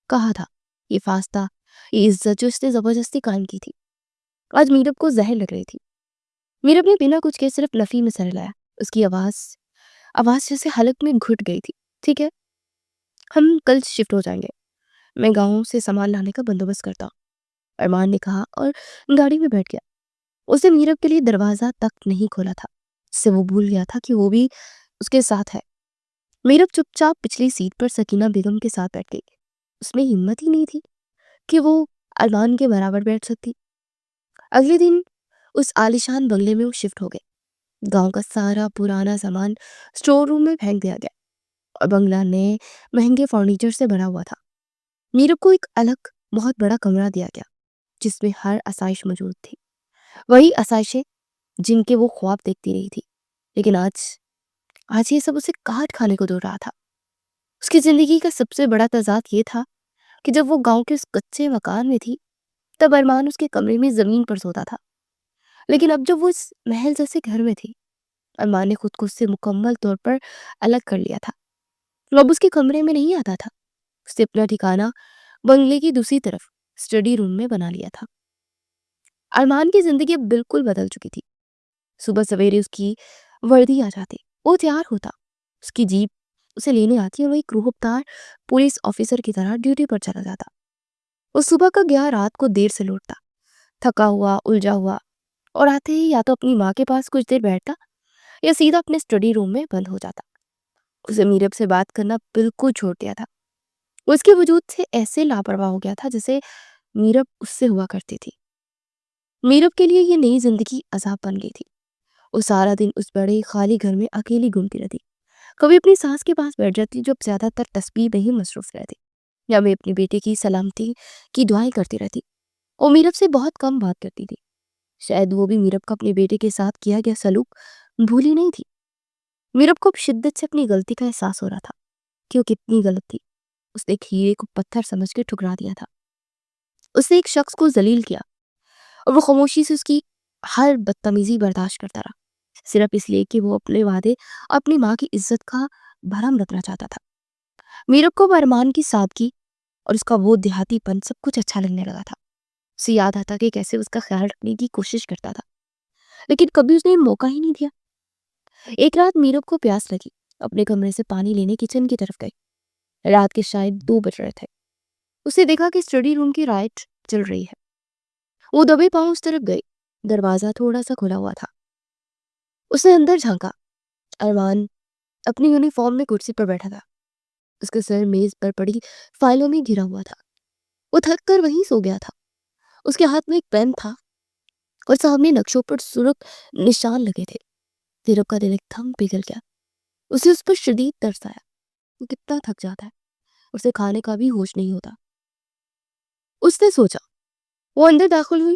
کہا تھا۔ یہ فاصلہ، یہ عزت جو اس نے زبردستی قائم کی تھی، آج میرب کو زہر لگ رہی تھی۔ میرب نے بنا کچھ کے صرف نفی میں سر ہلایا۔ اس کی آواز جیسے حلق میں گھٹ گئی تھی۔ ٹھیک ہے، ہم کل شفٹ ہو جائیں گے، میں گاؤں سے سامان لانے کا بندوبست کرتا ہوں، ارمان نے کہا اور گاڑی میں بیٹھ گیا۔ اسے میرب کے لیے دروازہ تک نہیں کھولا تھا، اس سے وہ بھول گیا تھا کہ وہ بھی اس کے ساتھ ہے۔ میرب چپ چاپ پچھلی سیٹ پر سکینہ بیگم کے ساتھ بیٹھ گئی۔ اس میں ہمت ہی نہیں تھی کہ وہ ارمان کے برابر بیٹھ سکتی۔ اگلے دن اس عالیشان بنگلے میں وہ شفٹ ہو گئے۔ گاؤں کا سارا پرانا سامان سٹور روم میں پھینک دیا گیا اور بنگلہ نئے مہنگے فرنیچر سے بنا ہوا تھا۔ میرب کو ایک الگ بہت بڑا کمرہ دیا گیا جس میں ہر آسائش موجود تھی، وہی آسائشیں جن کے وہ خواب دیکھتی رہی تھی، لیکن آج یہ سب اسے کاٹ کھانے کو دور رہا تھا۔ اس کی زندگی کا سب سے بڑا تضاد یہ تھا کہ جب وہ گاؤں کے اس کچے مکان میں تھی تب ارمان اس کے کمرے میں زمین پر سوتا تھا، لیکن اب جب وہ اس محل جیسے گھر میں تھی، ارمان نے خود کو اس سے مکمل طور پر الگ کر لیا تھا۔ وہ اب اس کے کمرے میں نہیں آتا تھا، اس نے اپنا ٹھکانہ بنگلے کی دوسری طرف اسٹڈی روم میں بنا لیا تھا۔ ارمان کی زندگی اب بالکل بدل چکی تھی۔ صبح سویرے اس کی وردی آ جاتی، وہ تیار ہوتا، اس کی جیپ اسے لینے آتی اور وہ ایک روحبدار پولیس آفیسر کی طرح ڈیوٹی پر چلا جاتا۔ وہ صبح کا گیا رات کو دیر سے لوٹتا، تھکا ہوا، الجھا ہوا، اور آتے ہی یا تو اپنی ماں کے پاس کچھ دیر بیٹھتا یا سیدھا اپنے اسٹڈی روم میں بند ہو جاتا۔ اسے میرب سے بات کرنا بالکل چھوڑ دیا تھا۔ وہ اس کے وجود سے ایسے لاپرواہ ہو گیا تھا جیسے میرب اس سے ہوا کرتی تھی۔ میرب کے لیے یہ نئی زندگی عذاب بن گئی تھی۔ وہ سارا دن اس بڑے خالی گھر میں اکیلی گھومتی رہتی، کبھی اپنی ساس کے پاس بیٹھ جاتی جو اب زیادہ تر تسبیح میں ہی مصروف رہتی، یا میں اپنے بیٹے کی سلامتی کی دعائیں کرتی رہتی۔ وہ میرب سے بہت کم بات کرتی تھی، شاید وہ بھی میرب کا اپنے بیٹے کے ساتھ کیا گیا سلوک بھولی نہیں تھی۔ میرب کو اب شدت سے اپنی غلطی کا احساس ہو رہا تھا کہ وہ کتنی غلط تھی۔ اس نے ایک ہیرے کو پتھر سمجھ کے ٹھکرا دیا تھا، اس نے ایک شخص کو ذلیل کیا اور وہ خاموشی سے اس کی ہر بدتمیزی برداشت کرتا رہا، صرف اس لیے کہ وہ اپنے وعدے اور اپنی ماں کی عزت کا بھرم رکھنا چاہتا تھا۔ میرب کو ارمان کی سادگی اور اس کا وہ دیہاتی پن سب کچھ اچھا لگنے لگا تھا۔ اسے یاد آتا کہ کیسے اس کا خیال رکھنے کی کوشش کرتا تھا، لیکن کبھی اس نے موقع ہی نہیں دیا۔ ایک رات میرب کو پیاس لگی، اپنے کمرے سے پانی لینے کچن کی طرف گئی۔ رات کے شاید 2 بج رہے تھے۔ اسے دیکھا کہ اسٹڈی روم کی لائٹ جل رہی ہے۔ وہ دبے پاؤں اس طرف گئی، دروازہ تھوڑا سا کھلا ہوا تھا۔ اس نے اندر جھانکا۔ ارمان اپنی یونیفارم میں کرسی پر بیٹھا تھا، اس کا سر میز پر پڑی فائلوں میں گھرا ہوا تھا۔ وہ تھک کر وہیں سو گیا تھا۔ اس کے ہاتھ میں ایک پین تھا اور سامنے نقشوں پر سرخ نشان لگے تھے۔ میرب کا دل ایک دم پگھل گیا، اسے اس پر شدید ترس آیا۔ وہ کتنا تھک جاتا ہے، اسے کھانے کا بھی ہوش نہیں ہوتا۔ اس نے سوچا۔ وہ اندر داخل ہوئی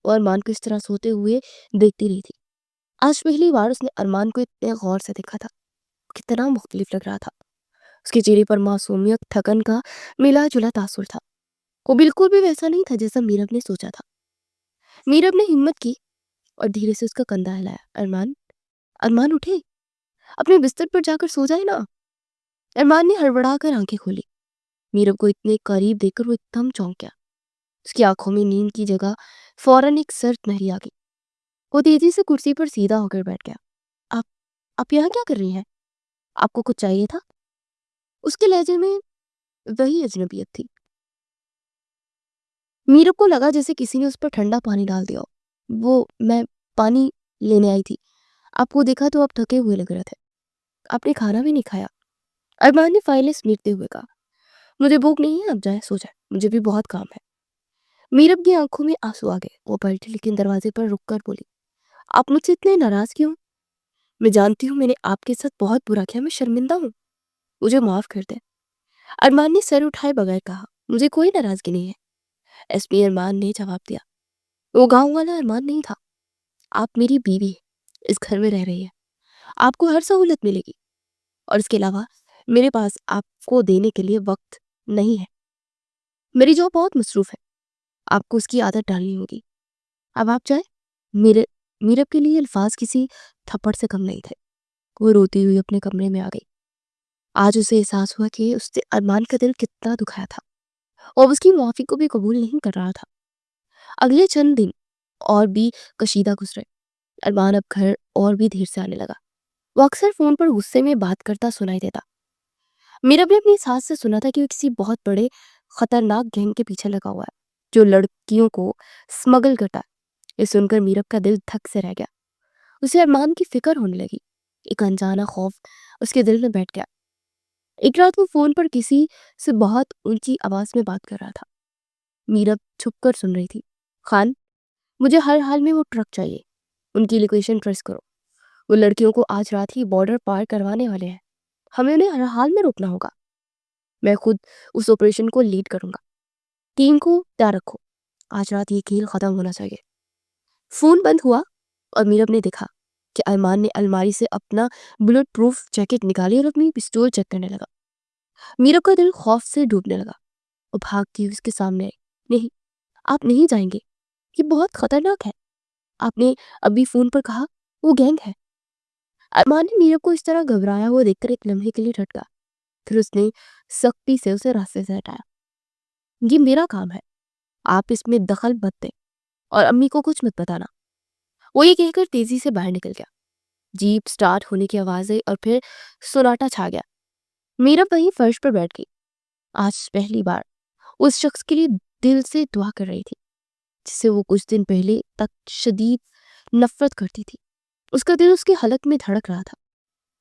اور ارمان کو اس طرح سوتے ہوئے دیکھتی رہی تھی۔ آج پہلی بار اس نے ارمان کو اتنے غور سے دیکھا تھا، کتنا مختلف لگ رہا تھا۔ اس کے چہرے پر معصومیت، تھکن کا ملا جلا تاثر تھا۔ وہ بالکل بھی ویسا نہیں تھا جیسا میرب نے سوچا تھا۔ میرب نے ہمت کی اور دھیرے سے اس کا کندھا ہلایا۔ ارمان اٹھے، اپنے بستر پر جا کر سو جائے نا۔ ارمان نے ہڑبڑا کر آنکھیں کھولی۔ میرب کو اتنے قریب دیکھ کر وہ ایک دم چونک گیا۔ اس کی آنکھوں میں نیند کی جگہ فوراً ایک سرد لہر آ گئی۔ وہ تیزی سے کرسی پر سیدھا ہو کر بیٹھ گیا۔ آپ یہاں کیا کر رہی ہیں؟ آپ کو کچھ چاہیے تھا؟ اس کے لہجے میں وہی اجنبیت تھی۔ میرب کو لگا جیسے کسی نے اس پر ٹھنڈا پانی ڈال دیا ہو۔ میں پانی لینے آئی تھی، آپ کو دیکھا تو آپ تھکے ہوئے لگ رہے تھے۔ آپ نے کھانا بھی نہیں کھایا؟ ارمان نے فائلیں سمیٹتے ہوئے کہا۔ مجھے بھوک نہیں ہے، اب جائیں سو جائیں، مجھے بھی بہت کام ہے۔ میرب کی آنکھوں میں آنسو آ گئے۔ وہ پلٹی لیکن دروازے پر رک کر بولی، آپ مجھ سے اتنے ناراض کیوں؟ میں جانتی ہوں میں نے آپ کے ساتھ بہت برا کیا، میں شرمندہ ہوں، مجھے معاف کر دیں۔ ارمان نے سر اٹھائے بغیر کہا، مجھے کوئی ناراضگی نہیں ہے۔ ایس پی ارمان نے جواب دیا۔ وہ گاؤں والا ارمان نہیں تھا۔ آپ میری بیوی ہے، اس گھر میں رہ رہی ہے، آپ کو ہر سہولت ملے گی، اور اس کے علاوہ میرے پاس آپ کو دینے کے لیے وقت نہیں ہے۔ میری جاب بہت مصروف ہے، آپ کو اس کی عادت ڈالنی ہوگی۔ اب آپ جائیں۔ میرب کے لیے الفاظ کسی تھپڑ سے کم نہیں تھے۔ وہ روتی ہوئی اپنے کمرے میں آ گئی۔ آج اسے احساس ہوا کہ اس نے ارمان کا دل کتنا دکھایا تھا، اور اس کی معافی کو بھی قبول نہیں کر رہا تھا۔ اگلے چند دن اور بھی کشیدہ گزرے۔ ارمان اب گھر اور بھی دیر سے آنے لگا۔ وہ اکثر فون پر غصے میں بات کرتا سنائی دیتا۔ میرب نے اپنی ساس سے سنا تھا کہ وہ کسی بہت بڑے خطرناک گینگ کے پیچھے لگا ہوا ہے جو لڑکیوں کو سمگل کرتا ہے۔ یہ سن کر میرب کا دل دھک سے رہ گیا۔ اسے ارمان کی فکر ہونے لگی۔ ایک انجانا خوف اس کے دل میں بیٹھ گیا۔ ایک رات وہ فون پر کسی سے بہت اونچی آواز میں بات کر رہا تھا۔ میرب چھپ کر سن رہی تھی۔ خان، مجھے ہر حال میں وہ ٹرک چاہیے، ان کی لوکیشن ٹریس کرو، وہ لڑکیوں کو آج رات ہی بارڈر پار کروانے والے ہیں، ہمیں انہیں ہر حال میں روکنا ہوگا۔ میں خود اس آپریشن کو لیڈ کروں گا، ٹیم کو تیار رکھو، آج رات یہ کھیل ختم ہونا چاہیے۔ فون بند ہوا اور میرب نے دیکھا کہ ارمان نے الماری سے اپنا بلٹ پروف جیکٹ نکالی اور اپنی پستول چیک کرنے لگا۔ میرب کا دل خوف سے ڈوبنے لگا اور بھاگتی ہوئی اس کے سامنے آئی. نہیں، آپ نہیں جائیں گے، یہ بہت خطرناک ہے. آپ نے ابھی فون پر کہا وہ گینگ ہے. ارمان نے میرب کو اس طرح گھبرایا ہوا دیکھ کر ایک لمحے کے لیے ٹھٹکا. پھر اس نے سختی سے اسے راستے سے ہٹایا. یہ میرا کام ہے، آپ اس میں دخل مت دیں اور امی کو کچھ مت بتانا. وہ یہ کہہ کر تیزی سے باہر نکل گیا. جیپ سٹارٹ ہونے کی آواز آئی اور پھر سناٹا چھا گیا. میرب وہیں فرش پر بیٹھ گئی. آج پہلی بار اس شخص کے لیے دل سے دعا کر رہی تھی جس سے وہ کچھ دن پہلے تک شدید نفرت کرتی تھی. اس کا دل اس کے حلق میں دھڑک رہا تھا.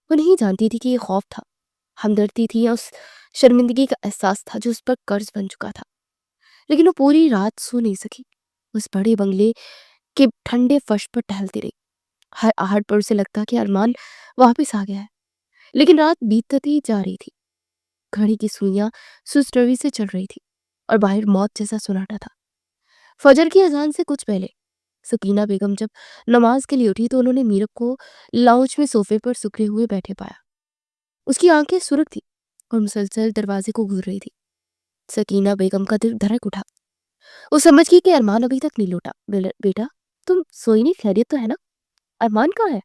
وہ نہیں جانتی تھی کہ یہ خوف تھا، ہمدردی تھی، یا اس شرمندگی کا احساس تھا جو اس پر قرض بن چکا تھا. لیکن وہ پوری رات سو نہیں سکی. اس بڑے بنگلے کے ٹھنڈے فرش پر ٹہلتی رہی. ہر آہٹ پر اسے لگتا کہ ارمان واپس آ گیا ہے. لیکن رات بیتتی جا رہی تھی. گھڑی کی سوئیاں سست روی سے چل رہی تھی اور باہر موت جیسا سناٹا تھا. فجر کی اذان سے کچھ پہلے سکینہ بیگم جب نماز کے لیے اٹھی تو انہوں نے میرب کو لاؤنج میں صوفے پر سکڑے ہوئے بیٹھے پایا. اس کی آنکھیں سرخ تھی اور مسلسل دروازے کو گھور رہی تھی. سکینہ بیگم کا دل دھڑک اٹھا. وہ سمجھ گئی کہ ارمان ابھی تک نہیں لوٹا. بیٹا تم سوئی نہیں، خیریت تو ہے نا؟ ارمان کہاں ہے؟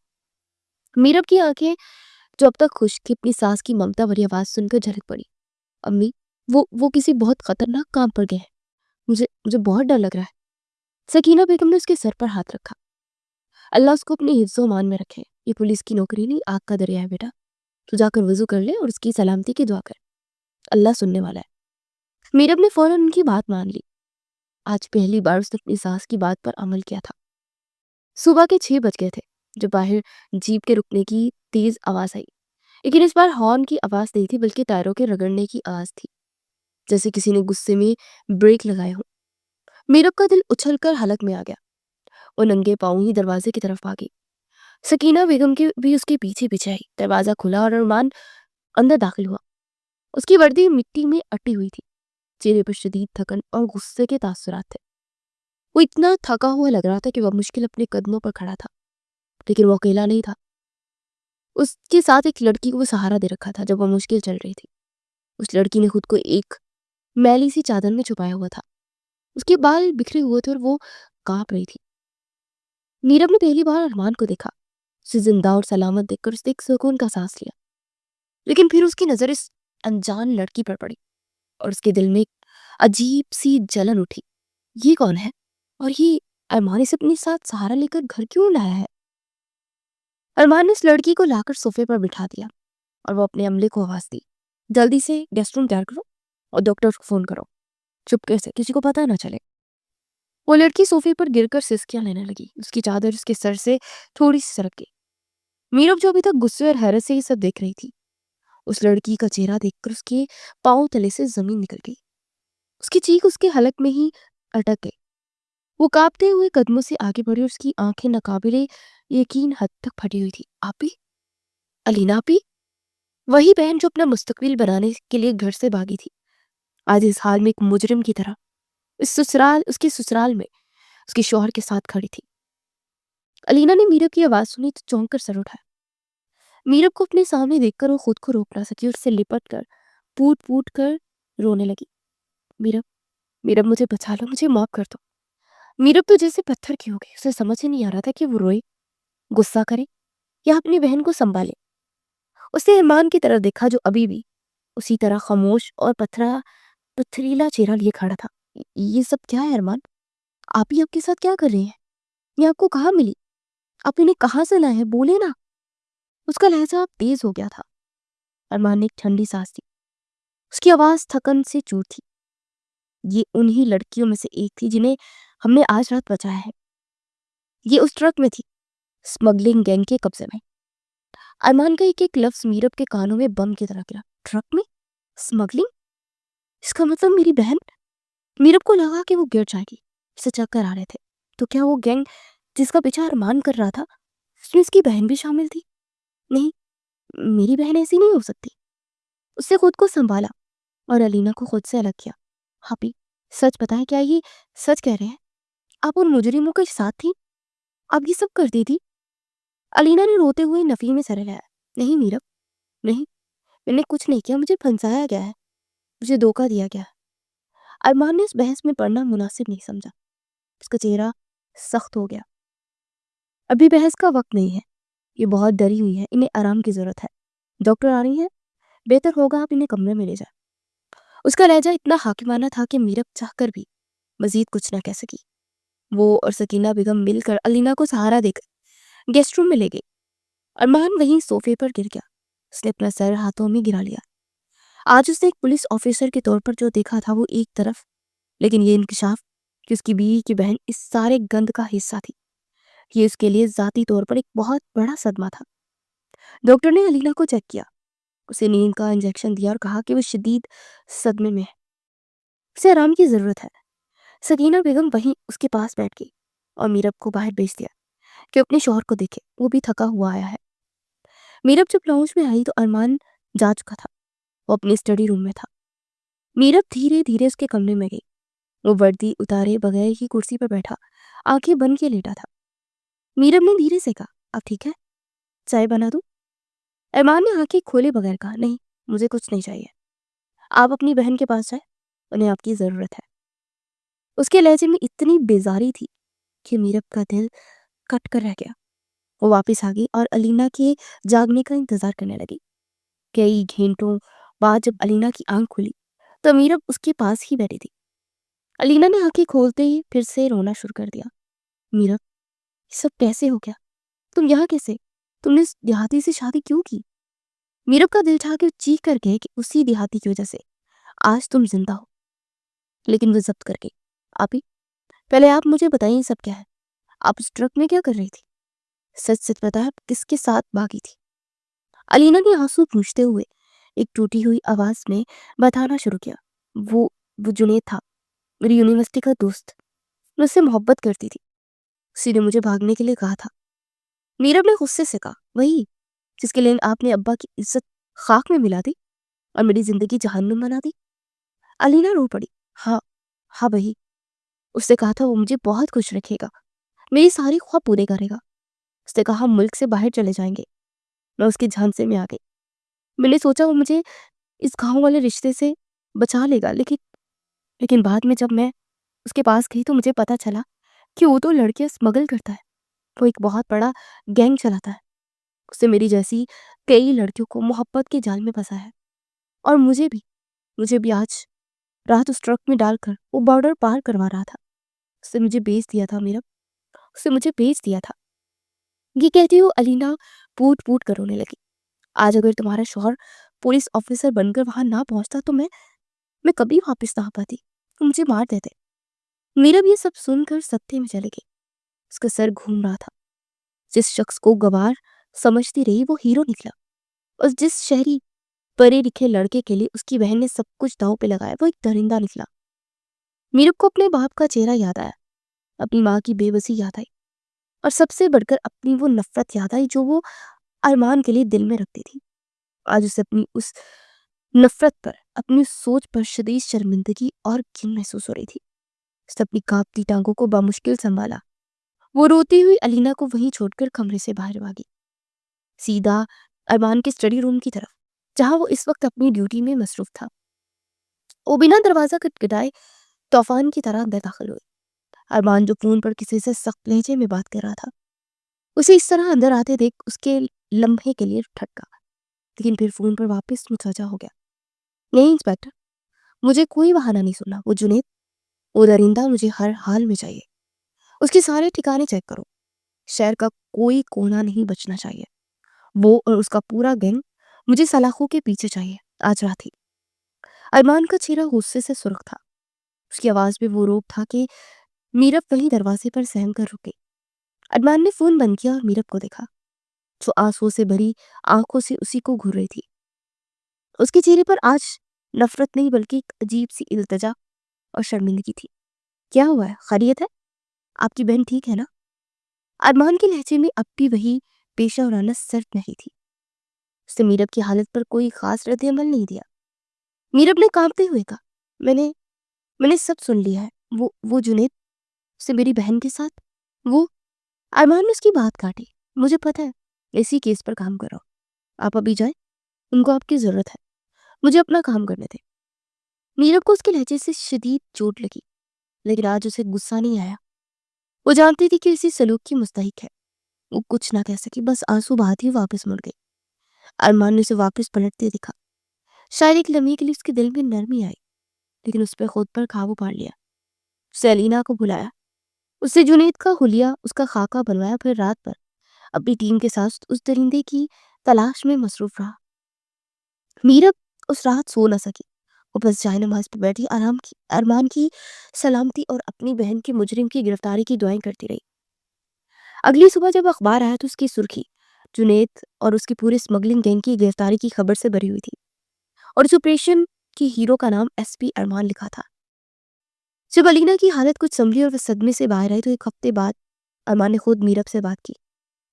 میرب کی آنکھیں جو اب تک خشک تھی اپنی ساس کی ممتا بھری آواز سن کر جھلک پڑی. امی، وہ کسی بہت خطرناک کام پر گئے ہیں. مجھے بہت ڈر لگ رہا ہے. سکینہ بیگم نے اس کے سر پر ہاتھ رکھا. اللہ اس کو اپنے حفظ و امان میں رکھے. یہ پولیس کی نوکری نہیں، آگ کا دریا ہے بیٹا. تو جا کر وضو کر لے اور اس کی سلامتی کی دعا کر. اللہ سننے والا ہے. میرب نے فوراً ان کی بات مان لی. آج پہلی بار اس نے اپنی ساس کی بات پر عمل کیا تھا. صبح کے 6 بج گئے تھے جب باہر جیپ کے رکنے کی تیز آواز آئی. لیکن اس بار ہارن کی آواز نہیں تھی بلکہ ٹائروں کے رگڑنے کی آواز تھی، جیسے کسی نے غصے میں بریک لگائے ہوں. میرب کا دل اچھل کر حلق میں آ گیا. وہ ننگے پاؤں ہی دروازے کی طرف بھاگی. سکینہ بیگم کی بھی اس کے پیچھے پیچھے آئی. دروازہ کھلا اور ارمان اندر داخل ہوا. اس کی وردی مٹی میں اٹی ہوئی تھی. چہرے پر شدید تھکن اور غصے کے تاثرات تھے. وہ اتنا تھکا ہوا لگ رہا تھا کہ وہ مشکل اپنے قدموں پر کھڑا تھا. لیکن وہ اکیلا نہیں تھا. اس کے ساتھ ایک لڑکی کو وہ سہارا دے رکھا تھا جب وہ مشکل چل رہی تھی. اس لڑکی نے خود کو ایک میلی سی چادر میں چھپایا ہوا تھا. اس کے بال بکھرے ہوئے تھے اور وہ کانپ رہی تھی. میرب نے پہلی بار ارمان کو دیکھا. اسے زندہ اور سلامت دیکھ کر اس نے ایک سکون کا سانس لیا. لیکن پھر اس کی نظر اس انجان لڑکی پر پڑی اور اس کے دل میں ایک عجیب سی جلن اٹھی. یہ کون ہے؟ اور یہ ارمان اسے اپنے ساتھ سہارا لے کر گھر کیوں لایا ہے؟ ارمان نے اس لڑکی کو لا کر صوفے پر بٹھا دیا اور وہ اپنے عملے کو آواز دی. جلدی سے گیسٹ روم تیار کرو اور ڈاکٹر کو فون کرو، چپکے سے، کسی کو پتہ نہ چلے. وہ لڑکی صوفے پر گر کر سسکیاں لینے لگی. اس کی چادر اس کے سر سے تھوڑی سی سرک گئی. میرب جو ابھی تک غصے اور حیرت سے یہ سب دیکھ رہی تھی، اس لڑکی کا چہرہ دیکھ کر اس کے پاؤں تلے سے زمین نکل گئی. اس کی چیخ اس کے حلق میں ہی اٹک گئی. وہ کانپتے ہوئے قدموں سے آگے بڑھی اور اس کی آنکھیں ناقابل یقین حد تک پھٹی ہوئی تھی. آپی، علینا آپی، وہی بہن جو اپنا مستقبل بنانے کے لیے گھر سے بھاگی تھی، آج اس حال میں ایک مجرم کی طرح اس کے سسرال میں اس کے شوہر کے ساتھ کھڑی تھی. علینا نے میرب کی آواز سنی تو چونک کر سر اٹھایا. میرب کو اپنے سامنے دیکھ کر وہ خود کو روک نہ سکی اور اس سے لپٹ کر پوٹ پوٹ کر رونے لگی. میرب مجھے بچا لو، مجھے معاف کر دو. میرب تو جیسے پتھر کی ہو گئی. اسے سمجھ ہی نہیں آ رہا تھا کہ وہ روئے، غصہ کرے یا اپنی بہن کو سنبھالے. اس نے ارمان کی طرف دیکھا جو ابھی بھی اسی طرح خاموش اور پتھریلا چہرہ لیے کھڑا تھا. یہ سب کیا ہے ارمان؟ آپ ہی آپ کے ساتھ کیا کر رہے ہیں؟ یہ آپ کو کہاں ملی؟ آپ انہیں کہاں سے لائے ہیں؟ بولے نا. اس کا لہجہ اب تیز ہو گیا تھا. ارمان نے ایک ٹھنڈی سانس لی. اس کی آواز تھکن سے چور تھی. یہ انہی لڑکیوں میں سے ایک تھی جنہیں ہم نے آج رات بچایا ہے. یہ اس ٹرک میں تھی، اسمگلنگ گینگ کے قبضے میں. ارمان کا ایک ایک لفظ میرب کے کانوں میں بم کی طرح گرا. ٹرک میں اسمگلنگ؟ اس کا مطلب میری بہن؟ میرب کو لگا کہ وہ گر جائے گی. اسے چکر آ رہے تھے. تو کیا وہ گینگ جس کا پیچھا ارمان کر رہا تھا اس میں اس کی بہن بھی شامل تھی؟ نہیں، میری بہن ایسی نہیں ہو سکتی. اس نے خود کو سنبھالا اور علینا کو خود سے الگ کیا. ہاپی، سچ بتائیں، کیا یہ سچ کہہ رہے ہیں؟ آپ ان مجرموں کے ساتھ تھی؟ آپ یہ سب کرتی تھی؟ علینا نے روتے ہوئے نفی میں سر ہلایا. نہیں میرب، نہیں، میں نے کچھ نہیں کیا، مجھے پھنسایا گیا ہے، مجھے دھوکہ دیا گیا ہے۔ ارمان نے اس بحث میں پڑھنا مناسب نہیں سمجھا، اس کا چہرہ سخت ہو گیا۔ ابھی بحث کا وقت نہیں ہے، یہ بہت ڈری ہوئی ہے، انہیں آرام کی ضرورت ہے۔ ڈاکٹر آ رہی ہیں، بہتر ہوگا آپ انہیں کمرے میں لے جائیں۔ اس کا لہجہ اتنا حاکمانہ تھا کہ میرب چاہ کر بھی مزید کچھ نہ کہہ سکی۔ وہ اور سکینہ بیگم مل کر علینا کو سہارا دے کر گیسٹ روم میں لے گئی۔ ارمان وہیں صوفے پر گر گیا، اس نے اپنا سر ہاتھوں میں گرا لیا۔ آج اس نے ایک پولیس آفیسر کے طور پر جو دیکھا تھا وہ ایک طرف، لیکن یہ انکشاف کہ اس کی بیوی کی بہن اس سارے گند کا حصہ تھی، یہ اس کے لیے ذاتی طور پر ایک بہت بڑا صدمہ تھا۔ ڈاکٹر نے علینا کو چیک کیا، اسے نیند کا انجیکشن دیا اور کہا کہ وہ شدید صدمے میں ہے، اسے آرام کی ضرورت ہے۔ سکینہ بیگم وہیں اس کے پاس بیٹھ گئی اور میرب کو باہر بھیج دیا کہ اپنے شوہر کو دیکھے، وہ بھی تھکا ہوا آیا ہے۔ میرب جب لاؤنج میں آئی تو ارمان جا چکا تھا، وہ اپنے اسٹڈی روم میں تھا۔ میرب دھیرے دھیرے اس کے کمرے میں گئی، وہ وردی اتارے بغیر ہی کرسی پر بیٹھا آنکھیں بند کیے لیٹا تھا۔ میرب نے دھیرے سے کہا، آپ ٹھیک ہے؟ چائے بنا دوں؟ ارمان نے آنکھیں کھولے بغیر کہا، نہیں، مجھے کچھ نہیں چاہیے، آپ اپنی بہن کے پاس جائیں، انہیں آپ کی ضرورت ہے۔ اس کے لہجے میں اتنی بیزاری تھی کہ میرب کا دل کٹ کر رہ گیا۔ وہ واپس آ گئی اور علینا کے جاگنے کا انتظار کرنے لگی۔ کئی گھنٹوں بعد جب علینا کی آنکھ کھلی تو میرب اس کے پاس ہی بیٹھی تھی۔ علینا نے آنکھیں کھولتے ہی پھر سے رونا شروع کر دیا۔ میرب، یہ سب کیسے ہو گیا؟ تم یہاں کیسے؟ تم نے اس دیہاتی سے شادی کیوں کی؟ میرب کا دل چاہ کے چیخ کر گئے کہ اسی دیہاتی کی وجہ سے آج تم زندہ ہو، لیکن وہ ضبط کر گئی۔ آپی، پہلے آپ مجھے بتائیں سب کیا ہے؟ آپ اس ٹرک میں کیا کر رہی تھی؟ سچ سچ بتا، آپ کس کے ساتھ بھاگی تھی؟ علینا نے آنسو پوچھتے ہوئے ایک ٹوٹی ہوئی آواز میں بتانا شروع کیا۔ وہ جنید تھا، میری یونیورسٹی کا دوست، میں اس سے محبت کرتی تھی، اسی نے مجھے بھاگنے کے لیے کہا تھا۔ میرب نے غصے سے کہا، وہی جس کے لیے آپ نے ابا کی عزت خاک میں ملا دی اور میری زندگی جہنم بنا دی؟ علینا رو پڑی، ہاں ہاں وہی، اس نے کہا تھا وہ مجھے بہت خوش رکھے گا، میری ساری خواہ پورے کرے گا، اس نے کہا ہم ملک سے باہر چلے جائیں گے۔ میں اس کے جھانسے میں آ گئی، میں نے سوچا وہ مجھے اس گاؤں والے رشتے سے بچا لے گا، لیکن بعد میں جب میں اس کے پاس گئی تو مجھے پتا چلا کہ وہ تو لڑکیاں اسمگل کرتا ہے، وہ ایک بہت بڑا گینگ چلاتا ہے، اس نے میری جیسی کئی لڑکیوں کو محبت کے جال میں پھنسا ہے، اور مجھے بھی آج رات اس ٹرک میں ڈال کر وہ بارڈر پار کروا رہا تھا، اس نے مجھے بیچ دیا تھا میرب، اس نے مجھے بیچ دیا تھا۔ یہ کہتی ہو علینا پوٹ پوٹ کر رونے لگی۔ آج اگر تمہارا شوہر پولیس آفیسر بن کر وہاں نہ پہنچتا تو میں کبھی واپس نہ آ پاتی، مجھے مار دیتے۔ میرب یہ سب سن کر صدمے میں چلے گئی، اس کا سر گھوم رہا تھا۔ جس شخص کو گوار سمجھتی رہی وہ ہیرو نکلا، اور جس شہری پڑھے لکھے لڑکے کے لیے اس کی بہن نے سب کچھ داؤ پہ لگایا وہ ایک درندہ نکلا۔ میرب کو اپنے باپ کا چہرہ یاد آیا، اپنی ماں کی بے بسی یاد آئی، اور سب سے بڑھ کر اپنی وہ نفرت یاد آئی جو وہ ارمان کے لیے دل میں رکھتی تھی۔ آج اسے اپنی اس نفرت پر، اپنی سوچ پر شدید شرمندگی اور گھن محسوس ہو رہی تھی۔ اس نے اپنی کانپتی ٹانگوں کو بامشکل سنبھالا، وہ روتی ہوئی علینا کو وہیں چھوڑ کر کمرے سے باہر بھاگی، سیدھا ارمان کے اسٹڈی روم کی طرف، جہاں وہ اس وقت اپنی ڈیوٹی میں مصروف تھا۔ وہ بنا دروازہ کھٹکھٹائے طوفان کی طرح اندر داخل ہوئے۔ ارمان جو فون پر کسی سے سخت لہجے میں بات کر رہا تھا، اسے اس طرح اندر آتے دیکھ اس کے لمحے کے لیے ٹھٹکا، لیکن پھر فون پر واپس متوجہ ہو گیا۔ نہیں انسپیکٹر، مجھے کوئی بہانہ نہیں سننا، وہ جنید، وہ درندہ مجھے ہر حال میں چاہیے، اس کے سارے ٹھکانے چیک کرو، شہر کا کوئی کونا نہیں بچنا چاہیے، وہ اور اس کا پورا گینگ مجھے سلاخوں کے پیچھے چاہیے، آج رات ہی۔ ارمان کا چہرہ غصے سے سرخ تھا، اس کی آواز میں وہ روب تھا کہ میرب وہیں دروازے پر سہم کر رک گئی۔ ارمان نے فون بند کیا اور میرب کو دیکھا، جو آنسوؤں سے بھری آنکھوں سے اسی کو گھور رہی تھی۔ اس کے چہرے پر آج نفرت نہیں بلکہ ایک عجیب سی التجا اور شرمندگی تھی۔ کیا ہوا ہے؟ خیریت ہے؟ آپ کی بہن ٹھیک ہے نا؟ ارمان کے لہجے میں اب بھی وہی پیشہ ورانہ سرد نہیں تھی۔ اس نے میرب کی حالت پر کوئی خاص رد عمل نہیں دیا۔ میرب نے کانپتے ہوئے کہا، میں نے سب سن لیا ہے، وہ جنید سے میری بہن کے ساتھ، وہ ارمان نے اس کی بات کاٹی، مجھے پتہ ہے اسی کیس پر کام کرو، آپ ابھی جائیں، ان کو آپ کی ضرورت ہے، مجھے اپنا کام کرنے دے۔ میرب کو اس کے لہجے سے شدید چوٹ لگی، لیکن آج اسے غصہ نہیں آیا۔ وہ جانتی تھی کہ اسی سلوک کی مستحق ہے۔ وہ کچھ نہ کہہ سکی، بس آنسو بہاتی واپس مڑ گئی۔ ارمان نے اسے واپس پلٹتے دکھا۔ شاید ایک لمحے کے لیے اس کے دل میں نرمی آئی، لیکن اس پہ خود پر قابو پا لیا۔ اسے علینا کو بلایا، اس سے جنید کا حلیہ، اس کا خاکہ بنوایا، پھر رات پر اپنی ٹیم کے ساتھ اس درندے کی تلاش میں مصروف رہا۔ میرب اس رات سو نہ سکی۔ وہ بس جائے نماز پہ بیٹھی ارمان کی سلامتی اور اپنی بہن کے مجرم کی گرفتاری کی دعائیں کرتی رہی۔ اگلی صبح جب اخبار آیا تو اس کی سرخی جنید اور اس کی پورے اسمگلنگ گینگ کی گرفتاری کی خبر سے بھری ہوئی تھی، اور اس آپریشن کی ہیرو کا نام ایس پی ارمان لکھا تھا۔ جب علینا کی حالت کچھ سنبھلی اور وہ صدمے سے باہر آئی تو ایک ہفتے بعد ارمان نے خود میرب سے بات کی۔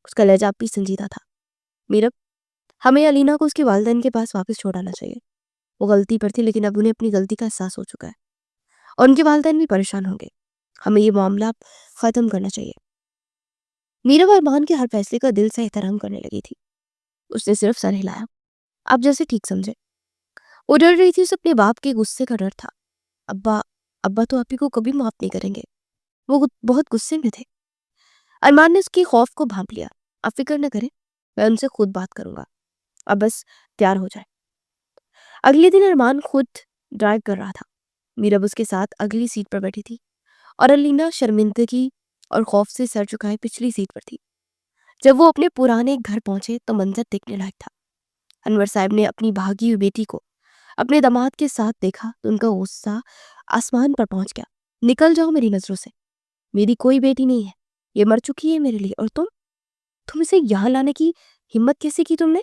اس کا لہجہ بھی سنجیدہ تھا۔ میرب، ہمیں علینا کو اس کے والدین کے پاس واپس چھوڑانا چاہیے۔ وہ غلطی پر تھی، لیکن اب انہیں اپنی غلطی کا احساس ہو چکا ہے، اور ان کے والدین بھی پریشان ہوں گے۔ ہمیں یہ معاملہ ختم کرنا چاہیے۔ میرب ارمان کے ہر فیصلے کا دل سے احترام کرنے لگی تھی۔ اس نے صرف سر ہلایا، آپ جیسے ٹھیک سمجھے۔ وہ ڈر رہی تھی، اسے اپنے باپ کے غصے کا ڈر تھا۔ ابا تو آپ ہی کو کبھی معاف نہیں کریں گے۔ وہ بہت غصے میں تھے۔ ارمان نے اس کے خوف کو بھانپ لیا۔ آپ فکر نہ کریں، میں ان سے خود بات کروں گا، اب بس تیار ہو جائے۔ اگلے دن ارمان خود ڈرائیو کر رہا تھا۔ میرب اس کے ساتھ اگلی سیٹ پر بیٹھی تھی، اور علینا شرمندگی اور خوف سے سر جھکائے پچھلی سیٹ پر تھی۔ جب وہ اپنے پرانے گھر پہنچے تو منظر دیکھنے لائق تھا۔ انور صاحب نے اپنی بھاگی ہوئی بیٹی کو اپنے داماد کے ساتھ دیکھا تو ان کا غصہ آسمان پر پہنچ گیا۔ نکل جاؤ میری نظروں سے، میری کوئی بیٹی نہیں ہے، یہ مر چکی ہے میرے لیے، اور تم اسے یہاں لانے کی ہمت کیسے کی تم نے؟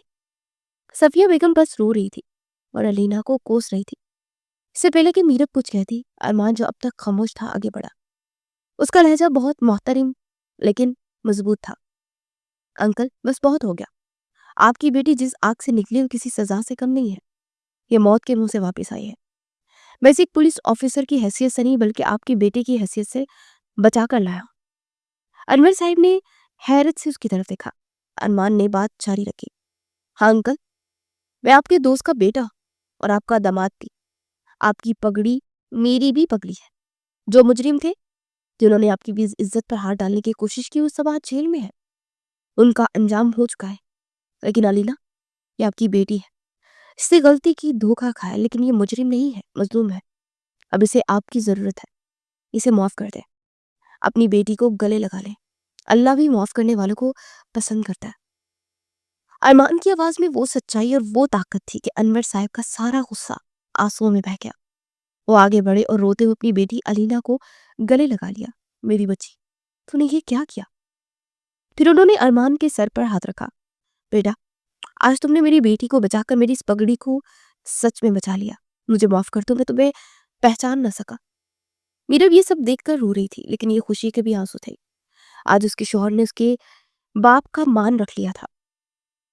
صفیہ بیگم بس رو رہی تھی اور علینا کو کوس رہی تھی۔ اس سے پہلے کہ میرب کچھ کہتی، ارمان جو اب تک خاموش تھا آگے بڑھا۔ اس کا لہجہ بہت محترم لیکن مضبوط تھا۔ انکل، بس بہت ہو گیا۔ آپ کی بیٹی جس آگ سے نکلی وہ کسی سزا سے کم نہیں ہے، یہ موت کے منہ سے واپس آئی ہے۔ میں اسے ایک پولیس آفیسر کی حیثیت سے نہیں بلکہ آپ کی بیٹے کی حیثیت سے بچا کر لایا۔ انور صاحب نے حیرت سے اس کی طرف دیکھا۔ ارمان نے بات جاری رکھی، ہاں انکل، میں آپ کے دوست کا بیٹا اور آپ کا داماد بھی۔ آپ کی پگڑی میری بھی پگڑی ہے۔ جو مجرم تھے جنہوں نے آپ کی بھی عزت پر ہاتھ ڈالنے کی کوشش کی وہ سب آج جیل میں ہے، ان کا انجام ہو چکا ہے۔ لیکن علینا، یہ آپ کی بیٹی ہے، اس سے غلطی کی، دھوکہ کھایا، لیکن یہ مجرم نہیں ہے، مظلوم ہے۔ اب اسے آپ کی ضرورت ہے، اسے معاف کر دیں، اپنی بیٹی کو گلے لگا لیں۔ اللہ بھی معاف کرنے والوں کو پسند کرتا ہے۔ ارمان کی آواز میں وہ سچائی اور وہ طاقت تھی کہ انور صاحب کا سارا غصہ آنسوؤں میں بہہ گیا۔ وہ آگے بڑھے اور روتے ہوئے اپنی بیٹی علینا کو گلے لگا لیا۔ میری بچی، تو نے یہ کیا کیا؟ پھر انہوں نے ارمان کے سر پر ہاتھ رکھا۔ بیٹا، آج تم نے میری بیٹی کو بچا کر میری اس پگڑی کو سچ میں بچا لیا۔ مجھے معاف کر دو، میں تمہیں پہچان نہ سکا۔ میرب یہ سب دیکھ کر رو رہی تھی، لیکن یہ خوشی کے بھی آنسو تھے۔ آج اس کے شوہر نے اس کے باپ کا مان رکھ لیا تھا۔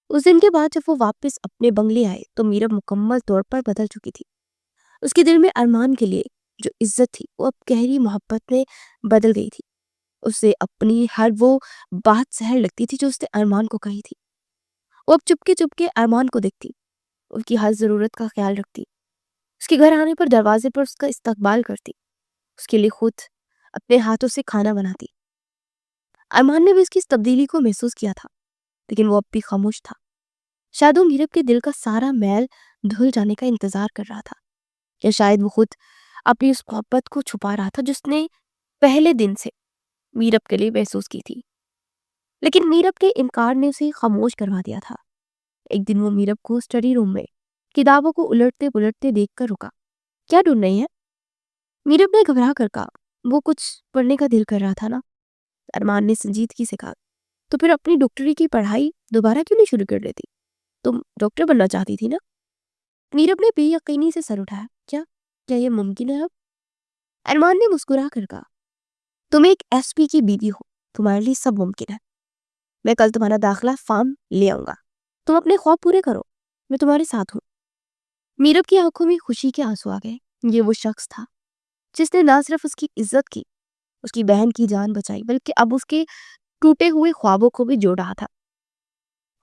اس دن کے بعد جب وہ واپس اپنے بنگلے آئے تو میرب مکمل طور پر بدل چکی تھی۔ اس کے دل میں ارمان کے لیے جو عزت تھی وہ اب گہری محبت میں بدل گئی تھی۔ اسے اپنی ہر وہ بات سہل لگتی تھی جو اس نے ارمان کو کہی تھی۔ وہ اب چپکے ارمان کو دیکھتی، اس کی ہر ضرورت کا خیال رکھتی، اس کے گھر آنے پر دروازے پر اس کا استقبال کرتی، اس کے لیے خود اپنے ہاتھوں سے کھانا بناتی۔ ارمان نے بھی اس کی اس تبدیلی کو محسوس کیا تھا، لیکن وہ اب بھی خاموش تھا۔ شاید وہ میرب کے دل کا سارا میل دھل جانے کا انتظار کر رہا تھا، یا شاید وہ خود اپنی اس محبت کو چھپا رہا تھا جس نے پہلے دن سے میرب کے لیے محسوس کی تھی۔ لیکن میرب کے انکار نے اسے خاموش کروا دیا تھا۔ ایک دن وہ میرب کو اسٹڈی روم میں کتابوں کو الٹتے پلٹتے دیکھ کر رکا۔ کیا ڈھونڈ رہی ہے؟ میرب نے گھبرا کر کہا۔ وہ کچھ پڑھنے کا دل کر رہا تھا نا۔ ارمان نے سنجیدگی سے کہا، تو پھر اپنی ڈاکٹری کی پڑھائی دوبارہ کیوں نہیں شروع کر دیتی؟ تم ڈاکٹر بننا چاہتی تھی نا؟ میرب نے بے یقینی سے سر اٹھایا۔ کیا یہ ممکن ہے اب؟ ارمان نے مسکرا کر کہا، تم ایک ایس پی کی بیوی ہو، تمہارے لیے سب ممکن ہے۔ میں کل تمہارا داخلہ فارم لے آؤں گا، تم اپنے خواب پورے کرو، میں تمہارے ساتھ ہوں۔ میرب کی آنکھوں میں خوشی کے آنسو آ گئے۔ یہ وہ شخص تھا جس نے نہ صرف اس کی عزت کی، اس کی بہن کی جان بچائی، بلکہ اب اس کے ٹوٹے ہوئے خوابوں کو بھی جوڑ رہا تھا۔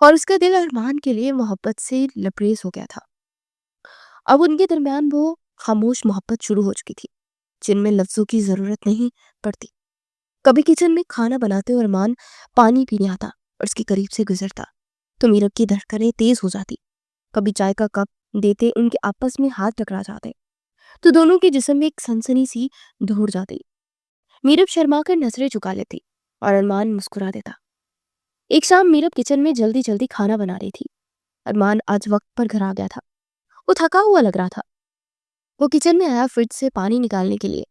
اور اس کا دل ارمان کے لیے محبت سے لبریز ہو گیا تھا۔ اب ان کے درمیان وہ خاموش محبت شروع ہو چکی تھی، جن میں لفظوں کی ضرورت نہیں پڑتی۔ کبھی کچن میں کھانا بناتے اور ارمان پانی پینے آتا اور اس کے قریب سے گزرتا تو میرب کی دھڑکنیں تیز ہو جاتی۔ کبھی چائے کا کپ دیتے ان کے آپس میں ہاتھ ٹکرا جاتے تو دونوں کے جسم میں ایک سنسنی سی دوڑ جاتی۔ میرب شرما کر نظریں چکا لیتی اور ارمان مسکرا دیتا۔ ایک شام میرب کچن میں جلدی جلدی کھانا بنا رہی تھی۔ ارمان آج وقت پر گھر آ گیا تھا۔ وہ تھکا ہوا لگ رہا تھا۔ وہ کچن میں آیا فریج سے پانی نکالنے کے لیے۔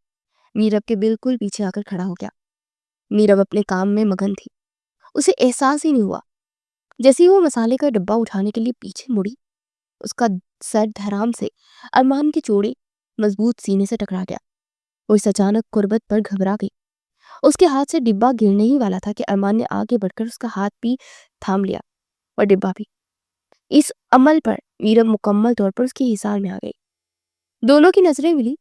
میرب کے بالکل پیچھے آ کر کھڑا ہو گیا۔ میرب اپنے کام میں مگن تھی۔ اسے احساس ہی نہیں ہوا۔ جیسے وہ مسالے کا ڈبہ اٹھانے کے لیے پیچھے مڑی، اس کا سر دھڑام سے ارمان کے چوڑے مضبوط سینے سے ٹکرا گیا۔ وہ اس اچانک قربت پر گھبرا گئی۔ اس کے ہاتھ سے ڈبہ گرنے ہی والا تھا کہ ارمان نے آگے بڑھ کر اس کا ہاتھ بھی تھام لیا اور ڈبہ بھی۔ اس عمل پر میرب مکمل طور پر اس کی حصار میں آ گئی۔ دونوں کی نظریں ملی۔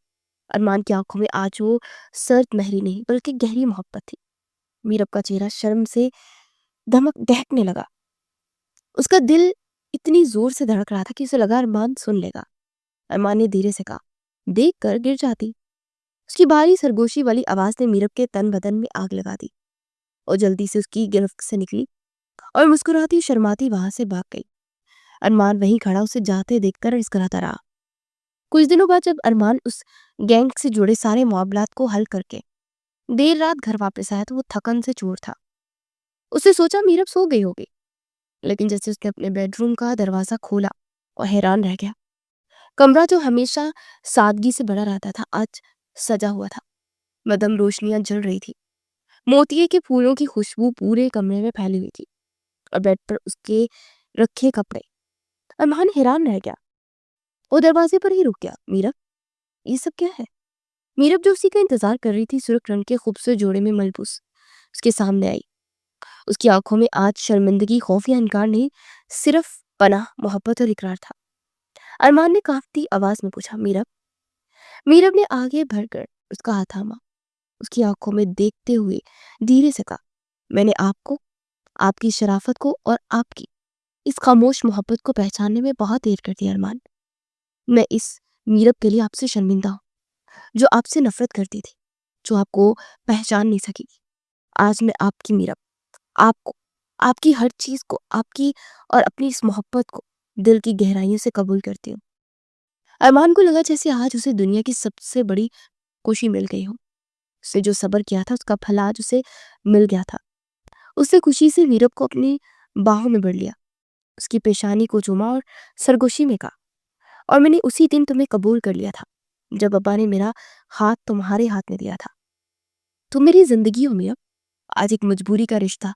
ارمان کی آنکھوں میں آج وہ سرد مہری نہیں بلکہ گہری محبت تھی۔ میرب کا چہرہ شرم سے دہکنے لگا۔ اس کا دل اتنی زور سے دھڑک رہا تھا کہ اسے لگا ارمان سن لے گا۔ ارمان نے دھیرے سے کہا، دیکھ کر گر جاتی۔ اس کی بھاری سرگوشی والی آواز نے میرب کے تن بدن میں آگ لگا دی۔ وہ جلدی سے اس کی گرفت سے نکلی اور مسکراتی شرماتی وہاں سے بھاگ گئی۔ ارمان وہیں کھڑا اسے جاتے دیکھ کر مسکراتا رہا۔ کچھ دنوں بعد جب ارمان اس گینگ سے جڑے سارے معاملات کو حل کر کے دیر رات گھر واپس آیا تو وہ تھکن سے چور تھا۔ اسے سوچا میرب سو گئی ہوگی، لیکن جیسے اس نے اپنے بیڈ روم کا دروازہ کھولا اور حیران رہ گیا۔ کمرہ جو ہمیشہ سادگی سے بڑا رہتا تھا آج سجا ہوا تھا۔ مدم روشنیاں جل رہی تھی۔ موتیے کے پھولوں کی خوشبو پورے کمرے میں پھیلی ہوئی تھی اور بیڈ پر اس کے رکھے کپڑے۔ ارمان حیران رہ گیا۔ وہ دروازے پر ہی رک گیا۔ میرب، یہ سب کیا ہے؟ میرب جو اسی کا انتظار کر رہی تھی سرخ رنگ کے خوبصورت جوڑے میں ملبوس اس کے سامنے آئی۔ اس کی آنکھوں میں آج شرمندگی، خوف یا انکار نہیں، صرف پناہ، محبت اور اقرار تھا۔ ارمان نے کانپتی آواز میں پوچھا، میرب؟ میرب نے آگے بڑھ کر اس کا ہاتھ تھاما۔ اس کی آنکھوں میں دیکھتے ہوئے دھیرے سے کہا، میں نے آپ کو، آپ کی شرافت کو اور آپ کی اس خاموش محبت کو پہچاننے میں بہت دیر کر دی ارمان۔ میں اس میرب کے لیے آپ سے شرمندہ ہوں جو آپ سے نفرت کرتی تھی، جو آپ کو پہچان نہیں سکی۔ آج میں آپ کی میرب، آپ کو، آپ کی ہر چیز کو، آپ کی اور اپنی اس محبت کو دل کی گہرائیوں سے قبول کرتی ہوں۔ ارمان کو لگا جیسے آج اسے دنیا کی سب سے بڑی خوشی مل گئی ہو۔ اس نے جو صبر کیا تھا اس کا پھل آج اسے مل گیا تھا۔ اس نے خوشی سے میرب کو اپنی باہوں میں بڑھ لیا، اس کی پیشانی کو چوما اور سرگوشی میں کہا، اور میں نے اسی دن تمہیں قبول کر لیا تھا جب ابا نے میرا ہاتھ تمہارے ہاتھ میں دیا تھا۔ تم میری زندگی ہو میرب۔ آج ایک مجبوری کا رشتہ،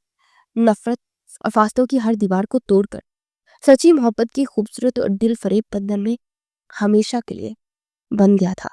نفرت اور فاصلوں کی ہر دیوار کو توڑ کر سچی محبت کی خوبصورت اور دل فریب بندھن میں ہمیشہ کے لیے بن گیا تھا۔